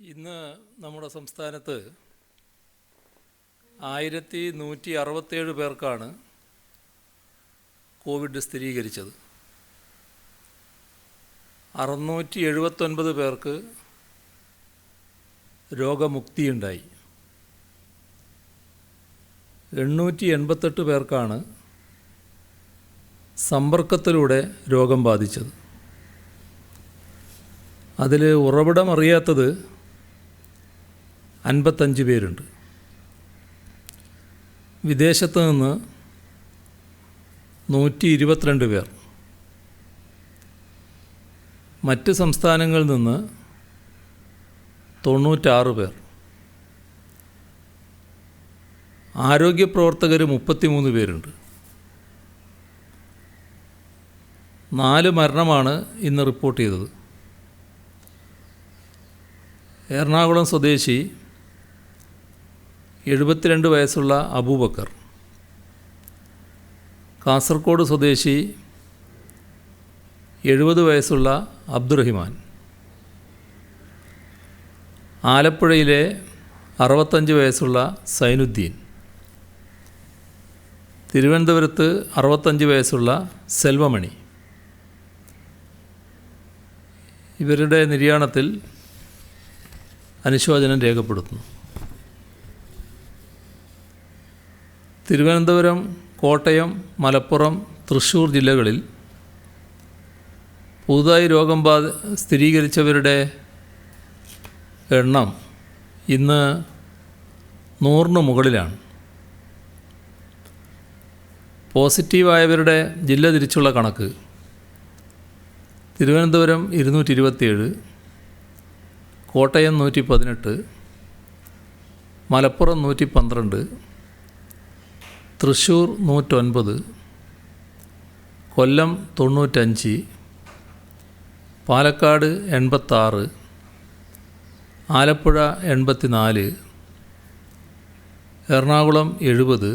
ഇന്ന് നമ്മുടെ സംസ്ഥാനത്ത് 1167 പേർക്കാണ് കോവിഡ് സ്ഥിരീകരിച്ചത്. 679 പേർക്ക് രോഗമുക്തിയുണ്ടായി. 888 പേർക്കാണ് സമ്പർക്കത്തിലൂടെ രോഗം ബാധിച്ചത്. അതിൽ ഉറവിടമറിയാത്തത് 55 പേരുണ്ട്. വിദേശത്ത് നിന്ന് 122 പേർ, മറ്റ് സംസ്ഥാനങ്ങളിൽ നിന്ന് 96 പേർ, ആരോഗ്യപ്രവർത്തകർ 33 പേരുണ്ട്. 4 മരണമാണ് ഇന്ന് റിപ്പോർട്ട് ചെയ്തത്. എറണാകുളം സ്വദേശി 72 വയസ്സുള്ള അബൂബക്കർ, കാസർഗോഡ് സ്വദേശി 70 വയസ്സുള്ള അബ്ദുറഹിമാൻ, ആലപ്പുഴയിലെ 65 വയസ്സുള്ള സൈനുദ്ദീൻ, തിരുവനന്തപുരത്ത് 65 വയസ്സുള്ള സെൽവമണി. ഇവരുടെ നിര്യാണത്തിൽ അനുശോചനം രേഖപ്പെടുത്തുന്നു. തിരുവനന്തപുരം, കോട്ടയം, മലപ്പുറം, തൃശ്ശൂർ ജില്ലകളിൽ പുതുതായി രോഗം സ്ഥിരീകരിച്ചവരുടെ എണ്ണം ഇന്ന് 100-ന് മുകളിലാണ്. പോസിറ്റീവായവരുടെ ജില്ല തിരിച്ചുള്ള കണക്ക്: തിരുവനന്തപുരം 227, കോട്ടയം 118, മലപ്പുറം 112, തൃശ്ശൂർ 109, കൊല്ലം 95, പാലക്കാട് 86, ആലപ്പുഴ 84, എറണാകുളം 70,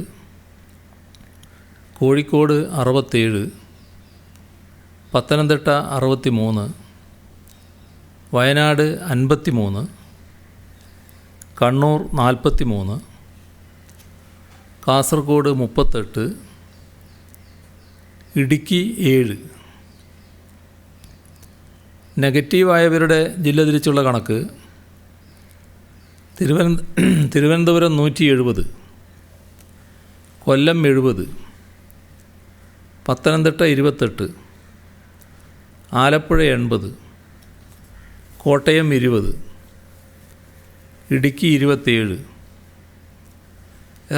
കോഴിക്കോട് 67, പത്തനംതിട്ട 63, വയനാട് 53, കണ്ണൂർ 43, കാസർഗോഡ് 38, ഇടുക്കി 7. നെഗറ്റീവായവരുടെ ജില്ല തിരിച്ചുള്ള കണക്ക്: തിരുവനന്തപുരം 170, കൊല്ലം 70, പത്തനംതിട്ട 28, ആലപ്പുഴ 80, കോട്ടയം 20, ഇടുക്കി 27,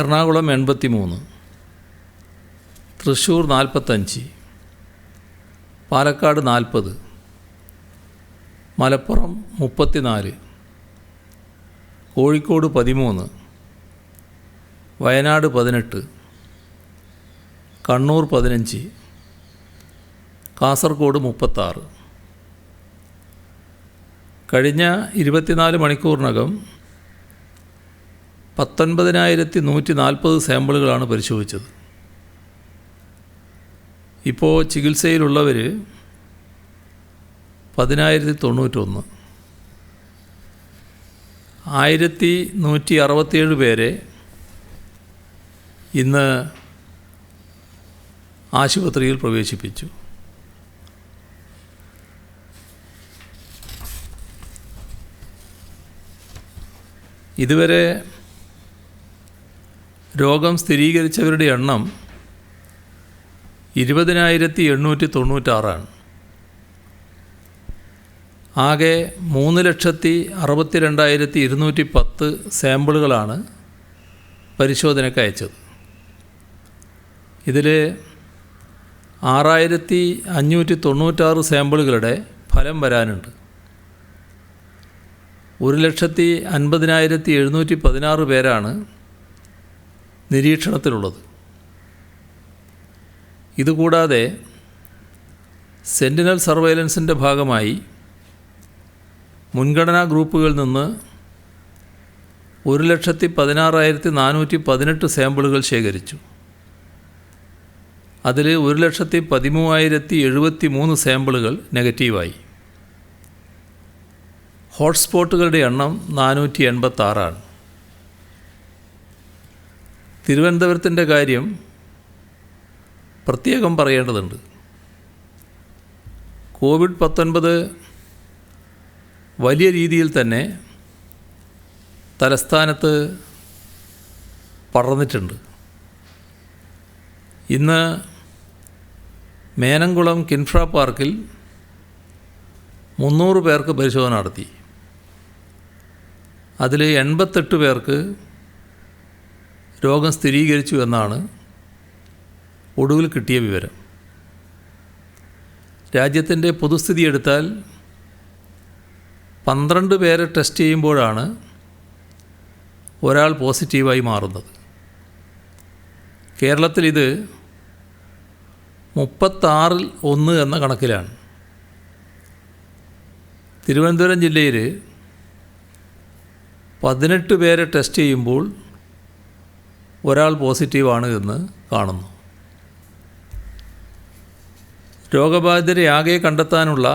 എറണാകുളം 83, തൃശ്ശൂർ 45, പാലക്കാട് 40, മലപ്പുറം 34, കോഴിക്കോട് 13, വയനാട് 18, കണ്ണൂർ 15, കാസർഗോഡ് 36. കഴിഞ്ഞ 24 മണിക്കൂറിനകം 19,140 സാമ്പിളുകളാണ് പരിശോധിച്ചത്. ഇപ്പോൾ ചികിത്സയിലുള്ളവർ 10,091. 1,167 പേരെ ഇന്ന് ആശുപത്രിയിൽ പ്രവേശിപ്പിച്ചു. ഇതുവരെ രോഗം സ്ഥിരീകരിച്ചവരുടെ എണ്ണം 20,896. ആകെ 3,62,210 സാമ്പിളുകളാണ് പരിശോധനയ്ക്ക് അയച്ചത്. ഇതിൽ 6,596 സാമ്പിളുകളുടെ ഫലം വരാനുണ്ട്. 1,50,716 പേരാണ് നിരീക്ഷണത്തിലുള്ളത്. ഇതുകൂടാതെ സെൻറ്റിനൽ സർവൈലൻസിൻ്റെ ഭാഗമായി മുൻഗണനാ ഗ്രൂപ്പുകളിൽ നിന്ന് 1,16,418 സാമ്പിളുകൾ ശേഖരിച്ചു. അതിൽ 1,13,073 സാമ്പിളുകൾ നെഗറ്റീവായി. ഹോട്ട്സ്പോട്ടുകളുടെ എണ്ണം 486. തിരുവനന്തപുരത്തിൻ്റെ കാര്യം പ്രത്യേകം പറയേണ്ടതുണ്ട്. കോവിഡ്-19 വലിയ രീതിയിൽ തന്നെ തലസ്ഥാനത്ത് പടർന്നിട്ടുണ്ട്. ഇന്ന് മേനംകുളം കിൻഫ്ര പാർക്കിൽ 300 പേർക്ക് പരിശോധന നടത്തി. അതിൽ 88 പേർക്ക് രോഗം സ്ഥിരീകരിച്ചു എന്നാണ് ഒടുവിൽ കിട്ടിയ വിവരം. രാജ്യത്തിൻ്റെ പൊതുസ്ഥിതി എടുത്താൽ 12 പേരെ ടെസ്റ്റ് ചെയ്യുമ്പോഴാണ് ഒരാൾ പോസിറ്റീവായി മാറുന്നത്. കേരളത്തിൽ ഇത് 36-ൽ 1 എന്ന കണക്കിലാണ്. തിരുവനന്തപുരം ജില്ലയിൽ 18 പേരെ ടെസ്റ്റ് ചെയ്യുമ്പോൾ ഒരാൾ പോസിറ്റീവാണ് എന്ന് കാണുന്നു. രോഗബാധിതരെ ആകെ കണ്ടെത്താനുള്ള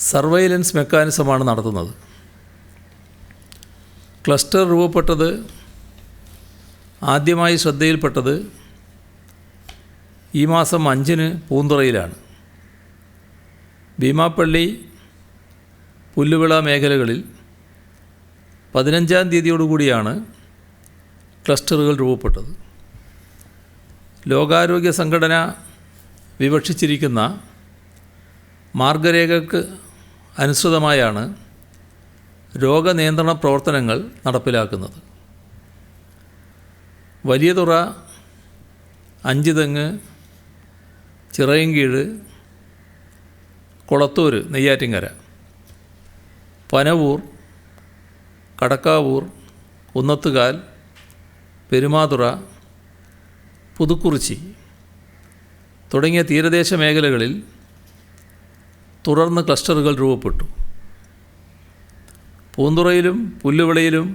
സർവൈലൻസ് മെക്കാനിസമാണ് നടത്തുന്നത്. ക്ലസ്റ്റർ രൂപപ്പെട്ടത് ആദ്യമായി ശ്രദ്ധയിൽപ്പെട്ടത് ഈ മാസം 5-ന് പൂന്തുറയിലാണ്. ഭീമാപ്പള്ളി, പുല്ലുവിള മേഖലകളിൽ 15-ാം തീയതിയോടുകൂടിയാണ് ക്ലസ്റ്ററുകൾ രൂപപ്പെട്ടത്. ലോകാരോഗ്യ സംഘടന വിവക്ഷിച്ചിരിക്കുന്ന മാർഗരേഖകൾക്ക് അനുസൃതമായാണ് രോഗനിയന്ത്രണ പ്രവർത്തനങ്ങൾ നടപ്പിലാക്കുന്നത്. വലിയതുറ, അഞ്ചുതെങ്ങ്, ചിറയൻകീഴ്, കൊളത്തൂർ, നെയ്യാറ്റിൻകര, പനവൂർ, കടക്കാവൂർ, കുന്നത്തുകാൽ, പെരുമാതുറ, പുതുക്കുറിച്ചി തുടങ്ങിയ തീരദേശ മേഖലകളിൽ തുടർന്ന് ക്ലസ്റ്ററുകൾ രൂപപ്പെട്ടു. പൂന്തുറയിലും പുല്ലുവിളയിലും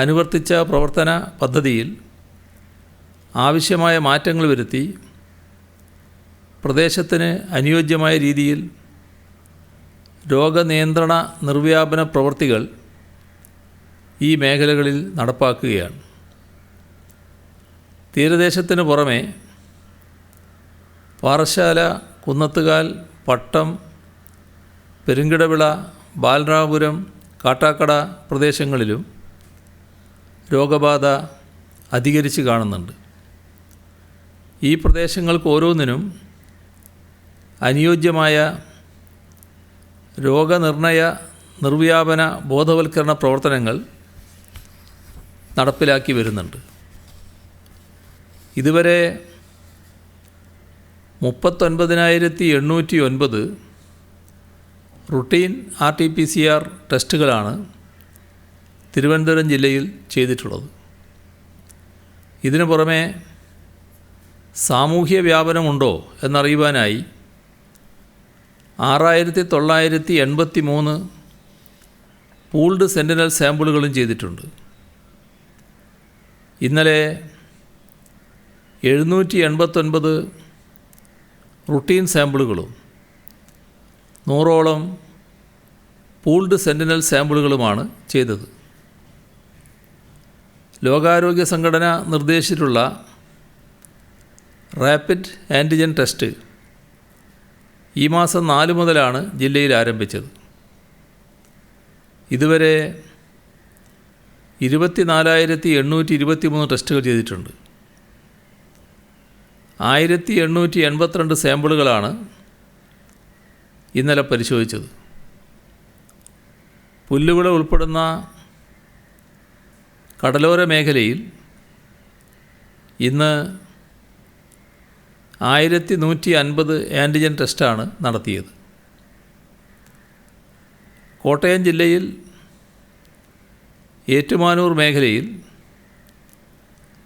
അനുവർത്തിച്ച പ്രവർത്തന പദ്ധതിയിൽ ആവശ്യമായ മാറ്റങ്ങൾ വരുത്തി പ്രദേശത്തിന് അനുയോജ്യമായ രീതിയിൽ രോഗനിയന്ത്രണ നിർവ്യാപന പ്രവൃത്തികൾ ഈ മേഖലകളിൽ നടപ്പാക്കുകയാണ്. തീരദേശത്തിന് പുറമെ പാറശാല, കുന്നത്തുകാൽ, പട്ടം, പെരുങ്കിടവിള, ബാലരാമപുരം, കാട്ടാക്കട പ്രദേശങ്ങളിലും രോഗബാധ അധികരിച്ച് കാണുന്നുണ്ട്. ഈ പ്രദേശങ്ങൾക്ക് ഓരോന്നിനും അനുയോജ്യമായ രോഗനിർണയ നിർവ്യാപന ബോധവൽക്കരണ പ്രവർത്തനങ്ങൾ നടപ്പിലാക്കി വരുന്നുണ്ട്. ഇതുവരെ 39,809 റുട്ടീൻ RT-PCR ടെസ്റ്റുകളാണ് തിരുവനന്തപുരം ജില്ലയിൽ ചെയ്തിട്ടുള്ളത്. ഇതിനു പുറമെ സാമൂഹ്യ വ്യാപനമുണ്ടോ എന്നറിയുവാനായി 6,983 പൂൾഡ് സെൻറ്റിനൽ സാമ്പിളുകളും ചെയ്തിട്ടുണ്ട്. ഇന്നലെ 789 റുട്ടീൻ സാമ്പിളുകളും 100ഓളം പൂൾഡ് സെൻറ്റിനൽ സാമ്പിളുകളുമാണ് ചെയ്തത്. ലോകാരോഗ്യ സംഘടന നിർദ്ദേശിച്ചിട്ടുള്ള റാപ്പിഡ് ആൻറ്റിജൻ ടെസ്റ്റ് ഈ മാസം 4 മുതലാണ് ജില്ലയിൽ ആരംഭിച്ചത്. ഇതുവരെ 24,823 ടെസ്റ്റുകൾ ചെയ്തിട്ടുണ്ട്. 1,882 സാമ്പിളുകളാണ് ഇന്നലെ പരിശോധിച്ചത്. പുല്ലുവിള ഉൾപ്പെടുന്ന കടലോര മേഖലയിൽ ഇന്ന് 1,150 ആൻറ്റിജൻ ടെസ്റ്റാണ് നടത്തിയത്. കോട്ടയം ജില്ലയിൽ ഏറ്റുമാനൂർ മേഖലയിൽ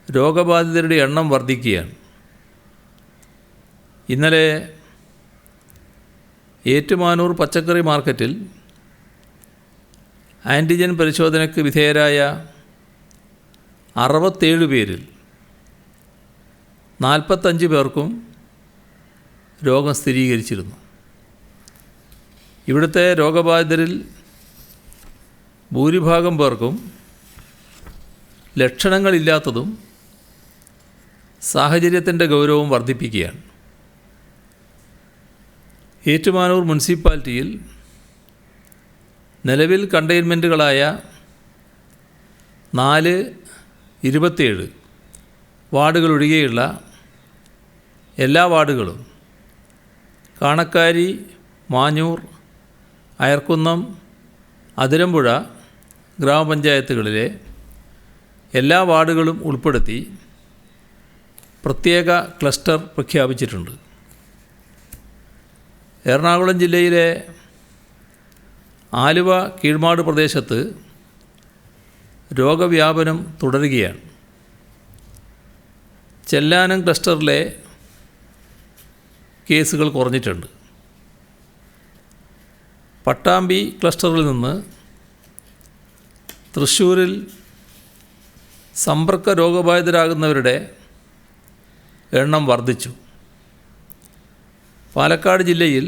രോഗബാധിതരുടെ എണ്ണം വർദ്ധിക്കുകയാണ്. ഇന്നലെ ഏറ്റുമാനൂർ പച്ചക്കറി മാർക്കറ്റിൽ ആൻറ്റിജൻ പരിശോധനയ്ക്ക് വിധേയരായ 67 പേരിൽ 45 പേർക്കും രോഗം സ്ഥിരീകരിച്ചിരുന്നു. ഇവിടുത്തെ രോഗബാധിതരിൽ ഭൂരിഭാഗം പേർക്കും ലക്ഷണങ്ങളില്ലാത്തതും സാഹചര്യത്തിൻ്റെ ഗൗരവം വർദ്ധിപ്പിക്കുകയാണ്. ഏറ്റുമാനൂർ മുനിസിപ്പാലിറ്റിയിൽ നിലവിൽ കണ്ടെയ്ൻമെൻറ്റുകളായ 27 വാർഡുകളൊഴികെയുള്ള എല്ലാ വാർഡുകളും കാണക്കാരി, മാഞ്ഞൂർ, അയർക്കുന്നം, അതിരമ്പുഴ ഗ്രാമപഞ്ചായത്തുകളിലെ എല്ലാ വാർഡുകളും ഉൾപ്പെടുത്തി പ്രത്യേക ക്ലസ്റ്റർ പ്രഖ്യാപിച്ചിട്ടുണ്ട്. എറണാകുളം ജില്ലയിലെ ആലുവ കീഴ്മാട് പ്രദേശത്ത് രോഗവ്യാപനം തുടരുകയാണ്. ചെല്ലാനം ക്ലസ്റ്ററിലെ കേസുകൾ കുറഞ്ഞിട്ടുണ്ട്. പട്ടാമ്പി ക്ലസ്റ്ററിൽ നിന്ന് തൃശ്ശൂരിൽ സമ്പർക്ക രോഗബാധിതരാകുന്നവരുടെ എണ്ണം വർദ്ധിച്ചു. പാലക്കാട് ജില്ലയിൽ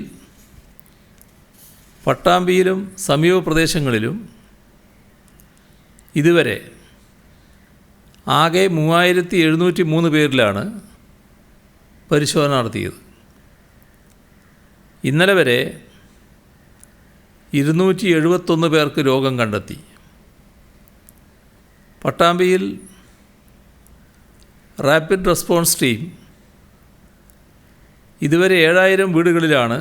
പട്ടാമ്പിയിലും സമീപ പ്രദേശങ്ങളിലും ഇതുവരെ ആകെ 3703 പേരിലാണ് പരിശോധന നടത്തിയത്. ഇന്നലെ വരെ 271 പേർക്ക് രോഗം കണ്ടെത്തി. പട്ടാമ്പിയിൽ റാപ്പിഡ് റെസ്പോൺസ് ടീം ഇതുവരെ 7000 വീടുകളിലാണ്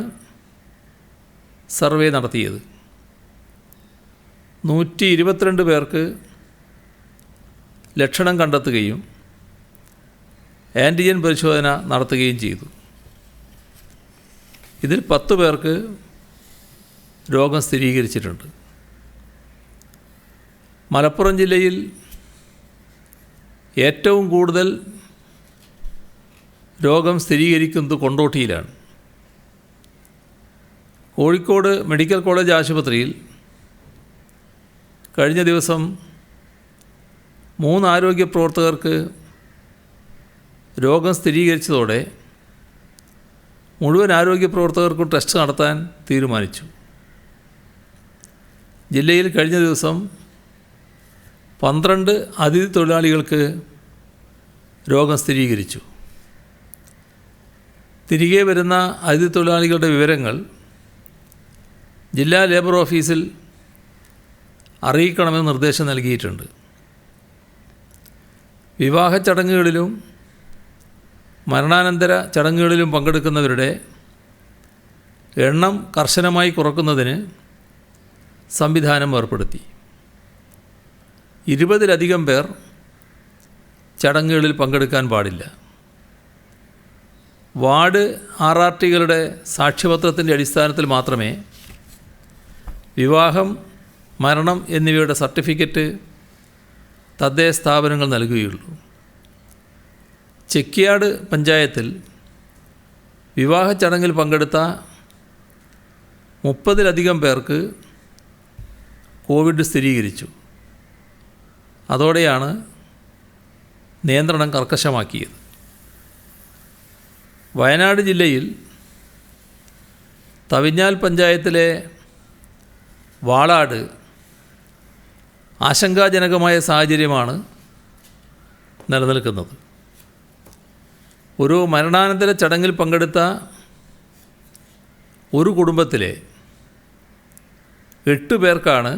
സർവേ നടത്തിയത്. 122 പേർക്ക് ലക്ഷണം കണ്ടെത്തുകയും ആൻറ്റിജൻ പരിശോധന നടത്തുകയും ചെയ്തു. ഇതിൽ 10 പേർക്ക് രോഗം സ്ഥിരീകരിച്ചിട്ടുണ്ട്. മലപ്പുറം ജില്ലയിൽ ഏറ്റവും കൂടുതൽ രോഗം സ്ഥിരീകരിക്കുന്നത് കൊണ്ടോട്ടിയിലാണ്. കോഴിക്കോട് മെഡിക്കൽ കോളേജ് ആശുപത്രിയിൽ കഴിഞ്ഞ ദിവസം 3 ആരോഗ്യ പ്രവർത്തകർക്ക് രോഗം സ്ഥിരീകരിച്ചതോടെ മുഴുവൻ ആരോഗ്യ പ്രവർത്തകർക്കും ടെസ്റ്റ് നടത്താൻ തീരുമാനിച്ചു. ജില്ലയിൽ കഴിഞ്ഞ ദിവസം 12 അതിഥി തൊഴിലാളികൾക്ക് രോഗം സ്ഥിരീകരിച്ചു. തിരികെ വരുന്ന അതിഥി തൊഴിലാളികളുടെ വിവരങ്ങൾ ജില്ലാ ലേബർ ഓഫീസിൽ അറിയിക്കണമെന്ന് നിർദ്ദേശം നൽകിയിട്ടുണ്ട്. വിവാഹ ചടങ്ങുകളിലും മരണാനന്തര ചടങ്ങുകളിലും പങ്കെടുക്കുന്നവരുടെ എണ്ണം കർശനമായി കുറക്കുന്നതിന് സംവിധാനം ഏർപ്പെടുത്തി. 20-ലധികം പേർ ചടങ്ങുകളിൽ പങ്കെടുക്കാൻ പാടില്ല. വാർഡ് RRTകളുടെ സാക്ഷ്യപത്രത്തിൻ്റെ അടിസ്ഥാനത്തിൽ മാത്രമേ വിവാഹം, മരണം എന്നിവയുടെ സർട്ടിഫിക്കറ്റ് തദ്ദേശ സ്ഥാപനങ്ങൾ നൽകുകയുള്ളൂ. ചെക്കിയാട് പഞ്ചായത്തിൽ വിവാഹ ചടങ്ങിൽ പങ്കെടുത്ത 30-ലധികം പേർക്ക് കോവിഡ് സ്ഥിരീകരിച്ചു. അതോടെയാണ് നിയന്ത്രണം കർക്കശമാക്കിയത്. വയനാട് ജില്ലയിൽ തവിഞ്ഞാൽ പഞ്ചായത്തിലെ വാളാട് ആശങ്കാജനകമായ സാഹചര്യമാണ് നിലനിൽക്കുന്നത്. ഒരു മരണാനന്തര ചടങ്ങിൽ പങ്കെടുത്ത ഒരു കുടുംബത്തിലെ 8 പേർക്കാണ്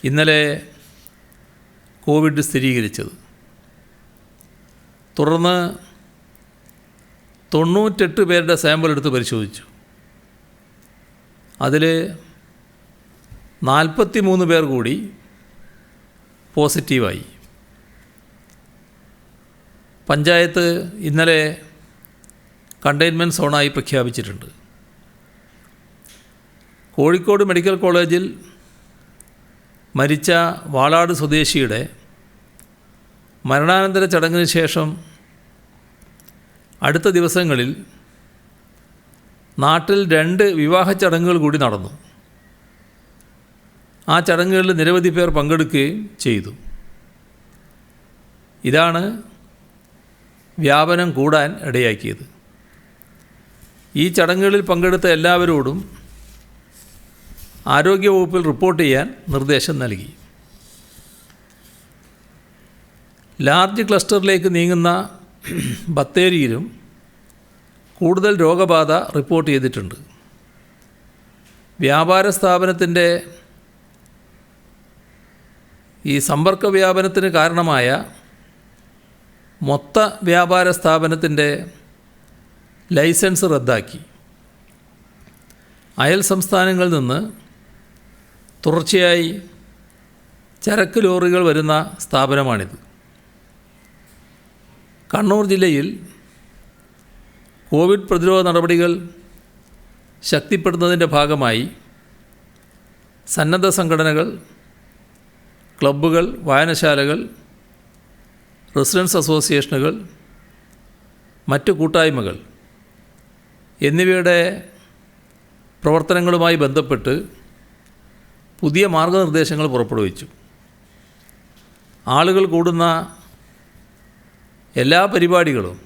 ഇന്നലെ കോവിഡ് സ്ഥിരീകരിച്ചത്. തുടർന്ന് 98 പേരുടെ സാമ്പിൾ എടുത്ത് പരിശോധിച്ചു. അതിൽ 43 പേർ കൂടി പോസിറ്റീവായി. പഞ്ചായത്ത് ഇന്നലെ കണ്ടെയ്ൻമെൻറ്റ് സോണായി പ്രഖ്യാപിച്ചിട്ടുണ്ട്. കോഴിക്കോട് മെഡിക്കൽ കോളേജിൽ മരിച്ച വാളാട് സ്വദേശിയുടെ മരണാനന്തര ചടങ്ങിന് ശേഷം അടുത്ത ദിവസങ്ങളിൽ നാട്ടിൽ 2 വിവാഹ ചടങ്ങുകൾ കൂടി നടന്നു. ആ ചടങ്ങുകളിൽ നിരവധി പേർ പങ്കെടുക്കുകയും ചെയ്തു. ഇതാണ് വ്യാപനം കൂടാൻ ഇടയാക്കിയത്. ഈ ചടങ്ങുകളിൽ പങ്കെടുത്ത എല്ലാവരോടും ആരോഗ്യവകുപ്പിൽ റിപ്പോർട്ട് ചെയ്യാൻ നിർദ്ദേശം നൽകി. ലാർജ് ക്ലസ്റ്ററിലേക്ക് നീങ്ങുന്ന ബത്തേരിയിലും കൂടുതൽ രോഗബാധ റിപ്പോർട്ട് ചെയ്തിട്ടുണ്ട്. വ്യാപാര സ്ഥാപനത്തിൻ്റെ ഈ സമ്പർക്ക വ്യാപനത്തിന് കാരണമായ മൊത്ത വ്യാപാര സ്ഥാപനത്തിൻ്റെ ലൈസൻസ് റദ്ദാക്കി. അയൽ സംസ്ഥാനങ്ങളിൽ നിന്ന് തുടർച്ചയായി ചരക്ക് ലോറികൾ വരുന്ന സ്ഥാപനമാണിത്. കണ്ണൂർ ജില്ലയിൽ കോവിഡ് പ്രതിരോധ നടപടികൾ ശക്തിപ്പെടുത്തുന്നതിൻ്റെ ഭാഗമായി സന്നദ്ധ സംഘടനകൾ, ക്ലബ്ബുകൾ, വായനശാലകൾ, റെസിഡൻസ് അസോസിയേഷനുകൾ, മറ്റു കൂട്ടായ്മകൾ എന്നിവയുടെ പ്രവർത്തനങ്ങളുമായി ബന്ധപ്പെട്ട് പുതിയ മാർഗനിർദ്ദേശങ്ങൾ പുറപ്പെടുവിച്ചു. ആളുകൾ കൂടുന്ന എല്ലാ പരിപാടികളും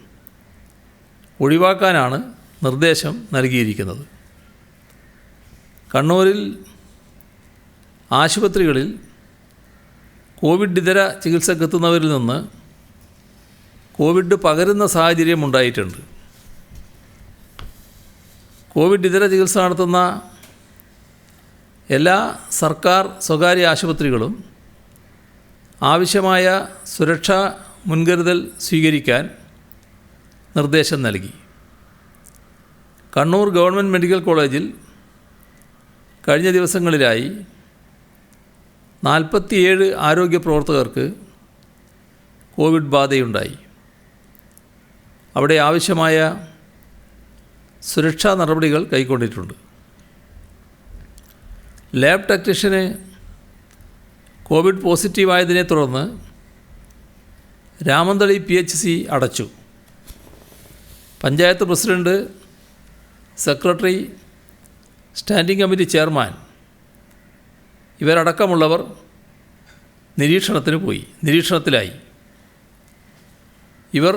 ഒഴിവാക്കാനാണ് നിർദ്ദേശം നൽകിയിരിക്കുന്നത്. കണ്ണൂരിൽ ആശുപത്രികളിൽ കോവിഡ് ഇതര ചികിത്സക്കെത്തുന്നവരിൽ നിന്ന് കോവിഡ് പകരുന്ന സാഹചര്യം ഉണ്ടായിട്ടുണ്ട്. കോവിഡ് ഇതര ചികിത്സ നടത്തുന്ന എല്ലാ സർക്കാർ സ്വകാര്യ ആശുപത്രികളും ആവശ്യമായ സുരക്ഷാ മുൻകരുതൽ സ്വീകരിക്കാൻ നിർദ്ദേശം നൽകി. കണ്ണൂർ ഗവൺമെൻറ് മെഡിക്കൽ കോളേജിൽ കഴിഞ്ഞ ദിവസങ്ങളിലായി 47 ആരോഗ്യ പ്രവർത്തകർക്ക് കോവിഡ് ബാധയുണ്ടായി. അവിടെ ആവശ്യമായ സുരക്ഷാ നടപടികൾ കൈക്കൊണ്ടിട്ടുണ്ട്. ലാബ് ടെക്നീഷ്യന് കോവിഡ് പോസിറ്റീവായതിനെ തുടർന്ന് രാമന്തളി PHC അടച്ചു. Panchayat president, secretary, standing committee chairman ഇവരടക്കമുള്ളവർ നിരീക്ഷണത്തിലായി. ഇവർ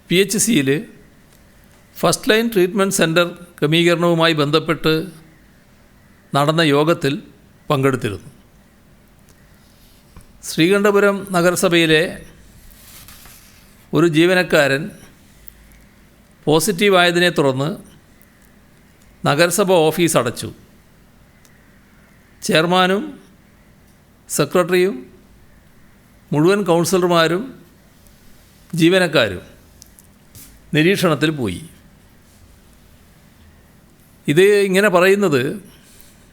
PHCയിൽ ഫസ്റ്റ് ലൈൻ ട്രീറ്റ്മെൻറ്റ് സെൻറ്റർ ക്രമീകരണവുമായി ബന്ധപ്പെട്ട് നടന്ന യോഗത്തിൽ പങ്കെടുത്തിരുന്നു. ശ്രീകണ്ഠപുരം നഗരസഭയിലെ ഒരു ജീവനക്കാരൻ പോസിറ്റീവായതിനെ തുടർന്ന് നഗരസഭ ഓഫീസ് അടച്ചു. ചെയർമാനും സെക്രട്ടറിയും മുഴുവൻ കൗൺസിലർമാരും ജീവനക്കാരും നിരീക്ഷണത്തിൽ പോയി. ഇത് ഇങ്ങനെ പറയുന്നത്,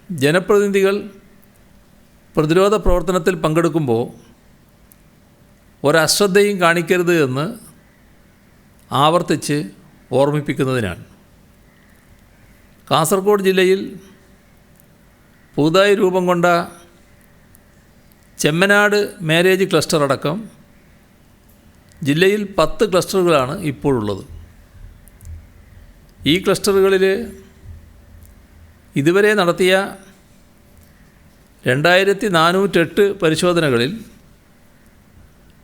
ജനപ്രതിനിധികൾ പ്രതിരോധ പ്രവർത്തനത്തിൽ പങ്കെടുക്കുമ്പോൾ ഒരശ്രദ്ധയും കാണിക്കരുത് എന്ന് ആവർത്തിച്ച് ഓർമ്മിപ്പിക്കുന്നതിനാണ്. കാസർഗോഡ് ജില്ലയിൽ പുതുതായി രൂപം കൊണ്ട ചെമ്മനാട് മാരേജ് ക്ലസ്റ്റർ അടക്കം ജില്ലയിൽ 10 ക്ലസ്റ്ററുകളാണ് ഇപ്പോഴുള്ളത്. ഈ ക്ലസ്റ്ററുകളിൽ ഇതുവരെ നടത്തിയ 2408 പരിശോധനകളിൽ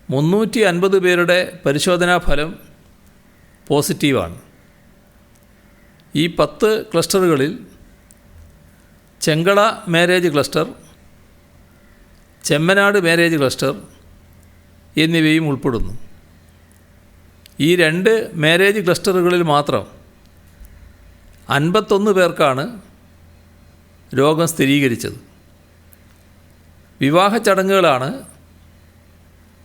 350 പേരുടെ പരിശോധനാ ഫലം പോസിറ്റീവാണ്. ഈ 10 ക്ലസ്റ്ററുകളിൽ Chengala marriage cluster, Chemmanad marriage cluster എന്നിവയും ഉൾപ്പെടുന്നു. ഈ 2 മാരേജ് ക്ലസ്റ്ററുകളിൽ മാത്രം 51 പേർക്കാണ് രോഗം സ്ഥിരീകരിച്ചത്. വിവാഹ ചടങ്ങുകളാണ്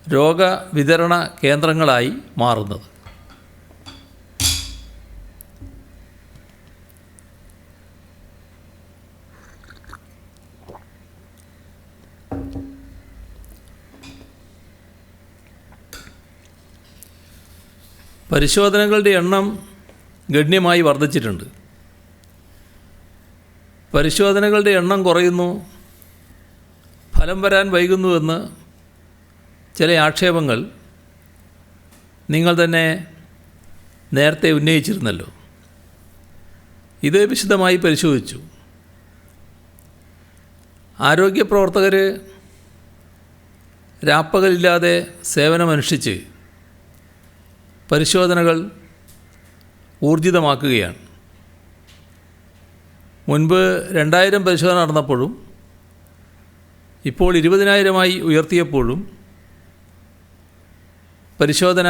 രോഗവിതരണ കേന്ദ്രങ്ങളായി മാറുന്നത്. പരിശോധനകളുടെ എണ്ണം ഗണ്യമായി വർദ്ധിച്ചിട്ടുണ്ട്. പരിശോധനകളുടെ എണ്ണം കുറയുന്നു, ഫലം വരാൻ വൈകുന്നുവെന്ന് ചില ആക്ഷേപങ്ങൾ നിങ്ങൾ തന്നെ നേരത്തെ ഉന്നയിച്ചിരുന്നല്ലോ. ഇത് വിശദമായി പരിശോധിച്ചു. ആരോഗ്യ പ്രവർത്തകർ രാപ്പകലില്ലാതെ സേവനമനുഷ്ഠിച്ച് പരിശോധനകൾ ഊർജിതമാക്കുകയാണ്. മുൻപ് 2000 പരിശോധന നടന്നപ്പോഴും ഇപ്പോൾ 20,000 ഉയർത്തിയപ്പോഴും പരിശോധന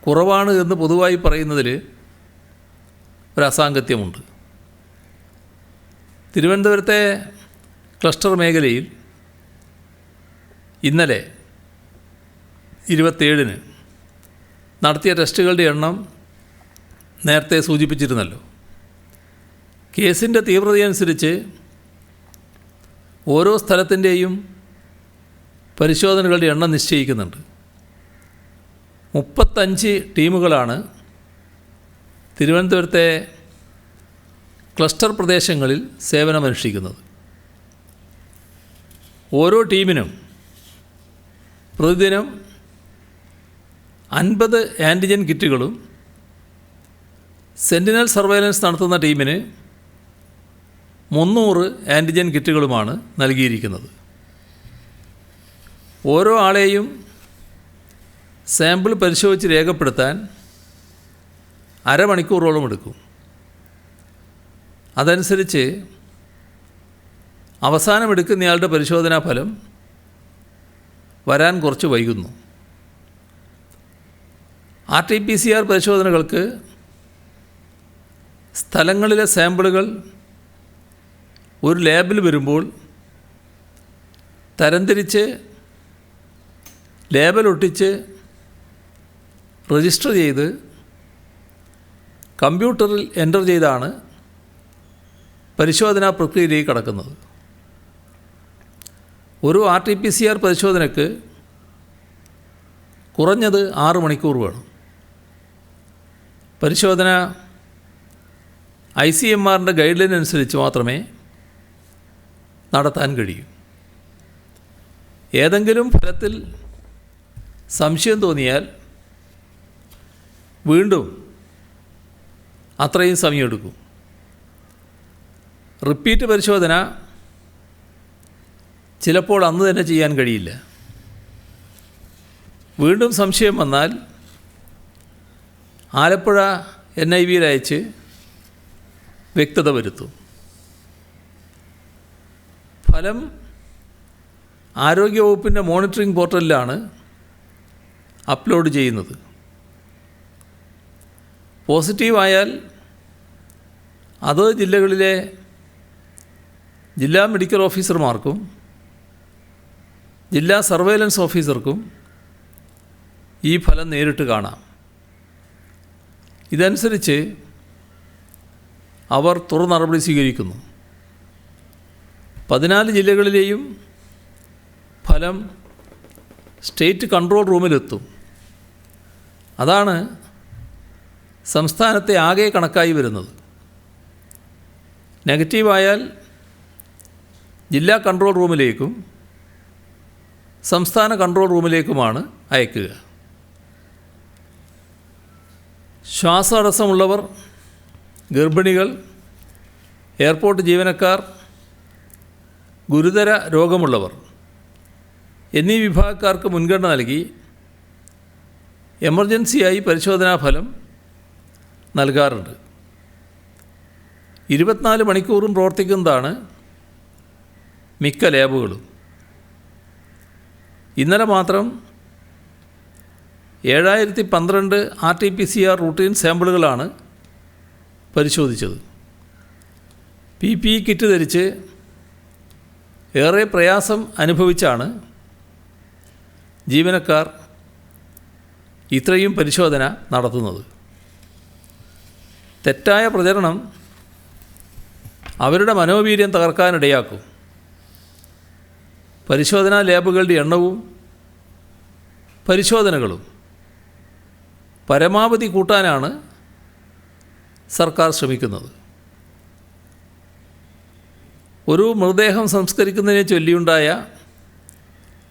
കുറവാണ് എന്ന് പൊതുവായി പറയുന്നതിൽ ഒരു അസാംഗത്യമുണ്ട്. തിരുവനന്തപുരത്തെ ക്ലസ്റ്റർ മേഖലയിൽ ഇന്നലെ 27-ന് നടത്തിയ ടെസ്റ്റുകളുടെ എണ്ണം നേരത്തെ സൂചിപ്പിച്ചിരുന്നല്ലോ. കേസിൻ്റെ തീവ്രതയനുസരിച്ച് ഓരോ സ്ഥലത്തിൻ്റെയും പരിശോധനകളുടെ എണ്ണം നിശ്ചയിക്കുന്നുണ്ട്. 35 ടീമുകളാണ് തിരുവനന്തപുരത്തെ ക്ലസ്റ്റർ പ്രദേശങ്ങളിൽ സേവനമനുഷ്ഠിക്കുന്നത്. ഓരോ ടീമിനും പ്രതിദിനം 50 ആൻറ്റിജൻ കിറ്റുകളും സെൻറ്റിനൽ സർവൈലൻസ് നടത്തുന്ന ടീമിന് 300 ആൻറ്റിജൻ കിറ്റുകളുമാണ് നൽകിയിരിക്കുന്നത്. ഓരോ ആളെയും സാമ്പിൾ പരിശോധിച്ച് രേഖപ്പെടുത്താൻ അരമണിക്കൂറോളം എടുക്കും. അതനുസരിച്ച് അവസാനമെടുക്കുന്നയാളുടെ പരിശോധനാ ഫലം വരാൻ കുറച്ച് വൈകുന്നു. RT-PCR പരിശോധനകൾക്ക് സ്ഥലങ്ങളിലെ സാമ്പിളുകൾ ഒരു ലാബിൽ വരുമ്പോൾ തരംതിരിച്ച് ലേബലൊട്ടിച്ച് രജിസ്റ്റർ ചെയ്ത് കമ്പ്യൂട്ടറിൽ എൻ്റർ ചെയ്താണ് പരിശോധനാ പ്രക്രിയയിലേക്ക് കടക്കുന്നത്. ഒരു RT-PCR പരിശോധനയ്ക്ക് കുറഞ്ഞത് 6 മണിക്കൂർ വേണം. പരിശോധന ICMRൻ്റെ ഗൈഡ് ലൈൻ അനുസരിച്ച് മാത്രമേ നടത്താൻ കഴിയൂ. ഏതെങ്കിലും ഫലത്തിൽ സംശയം തോന്നിയാൽ വീണ്ടും അത്രയും സമയമെടുക്കും. റിപ്പീറ്റ് പരിശോധന ചിലപ്പോൾ അന്ന് തന്നെ ചെയ്യാൻ കഴിയില്ല. വീണ്ടും സംശയം വന്നാൽ ആലപ്പുഴ NIVയിൽ അയച്ച് വ്യക്തത വരുത്തും. ഫലം ആരോഗ്യവകുപ്പിൻ്റെ മോണിറ്ററിംഗ് പോർട്ടലിലാണ് അപ്ലോഡ് ചെയ്യുന്നത്. പോസിറ്റീവായാൽ അത് ജില്ലകളിലെ ജില്ലാ മെഡിക്കൽ ഓഫീസർമാർക്കും ജില്ലാ സർവൈലൻസ് ഓഫീസർക്കും ഈ ഫലം നേരിട്ട് കാണാം. ഇതനുസരിച്ച് അവർ തുടർ നടപടി സ്വീകരിക്കുന്നു. 14 ജില്ലകളിലെയും ഫലം സ്റ്റേറ്റ് കൺട്രോൾ റൂമിലെത്തും. അതാണ് സംസ്ഥാനത്തെ ആകെ കണക്കായി വരുന്നത്. നെഗറ്റീവായാൽ ജില്ലാ കൺട്രോൾ റൂമിലേക്കും സംസ്ഥാന കൺട്രോൾ റൂമിലേക്കുമാണ് അയക്കുക. ശ്വാസതടസ്സമുള്ളവർ, ഗർഭിണികൾ, എയർപോർട്ട് ജീവനക്കാർ, ഗുരുതര രോഗമുള്ളവർ എന്നീ വിഭാഗക്കാർക്ക് മുൻഗണന നൽകി എമർജൻസിയായി പരിശോധനാ ഫലം നൽകാറുണ്ട്. 24 മണിക്കൂറും പ്രവർത്തിക്കുന്നതാണ് മിക്ക ലാബുകളും. ഇന്നലെ മാത്രം 7012 RT-PCR റൂട്ടീൻ സാമ്പിളുകളാണ് പരിശോധിച്ചത്. PPE കിറ്റ് ധരിച്ച് ഏറെ പ്രയാസം അനുഭവിച്ചാണ് ജീവനക്കാർ ഇത്രയും പരിശോധന നടത്തുന്നത്. തെറ്റായ പ്രചരണം അവരുടെ മനോവീര്യം തകർക്കാനിടയാക്കും. പരിശോധനാ ലാബുകളുടെ എണ്ണവും പരിശോധനകളും പരമാവധി കൂട്ടാനാണ് സർക്കാർ ശ്രമിക്കുന്നത്. ഒരു മൃതദേഹം സംസ്കരിക്കുന്നതിനെ ചൊല്ലിയുണ്ടായ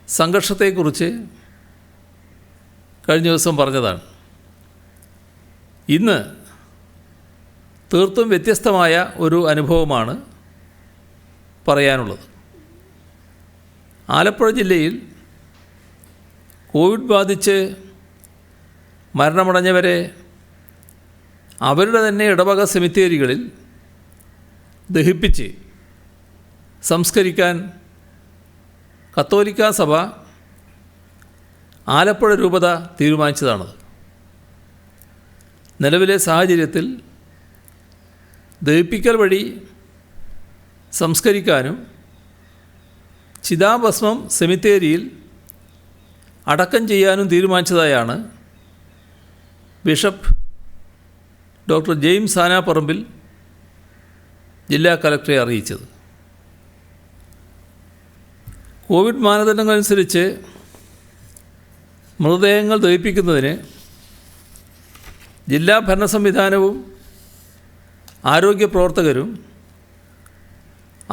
സംഘർഷത്തെക്കുറിച്ച് കഴിഞ്ഞ ദിവസം പറഞ്ഞതാണ്. ഇന്ന് തീർത്തും വ്യത്യസ്തമായ ഒരു അനുഭവമാണ് പറയാനുള്ളത്. ആലപ്പുഴ ജില്ലയിൽ കോവിഡ് ബാധിച്ച് മരണമടഞ്ഞവരെ അവരുടെ തന്നെ ഇടവക സെമിത്തേരികളിൽ ദഹിപ്പിച്ച് സംസ്കരിക്കാൻ കത്തോലിക്കാ സഭ ആലപ്പുഴ രൂപത തീരുമാനിച്ചതാണത്. നിലവിലെ സാഹചര്യത്തിൽ ദഹിപ്പിക്കൽ വഴി സംസ്കരിക്കാനും ചിതാഭസ്മം സെമിത്തേരിയിൽ അടക്കം ചെയ്യാനും തീരുമാനിച്ചതായാണ് ബിഷപ്പ് ഡോക്ടർ ജെയിംസ് ആനാപ്പറമ്പിൽ ജില്ലാ കലക്ടറെ അറിയിച്ചത്. കോവിഡ് മാനദണ്ഡങ്ങളനുസരിച്ച് മൃതദേഹങ്ങൾ ദഹിപ്പിക്കുന്നതിന് ജില്ലാ ഭരണ സംവിധാനവും ആരോഗ്യ പ്രവർത്തകരും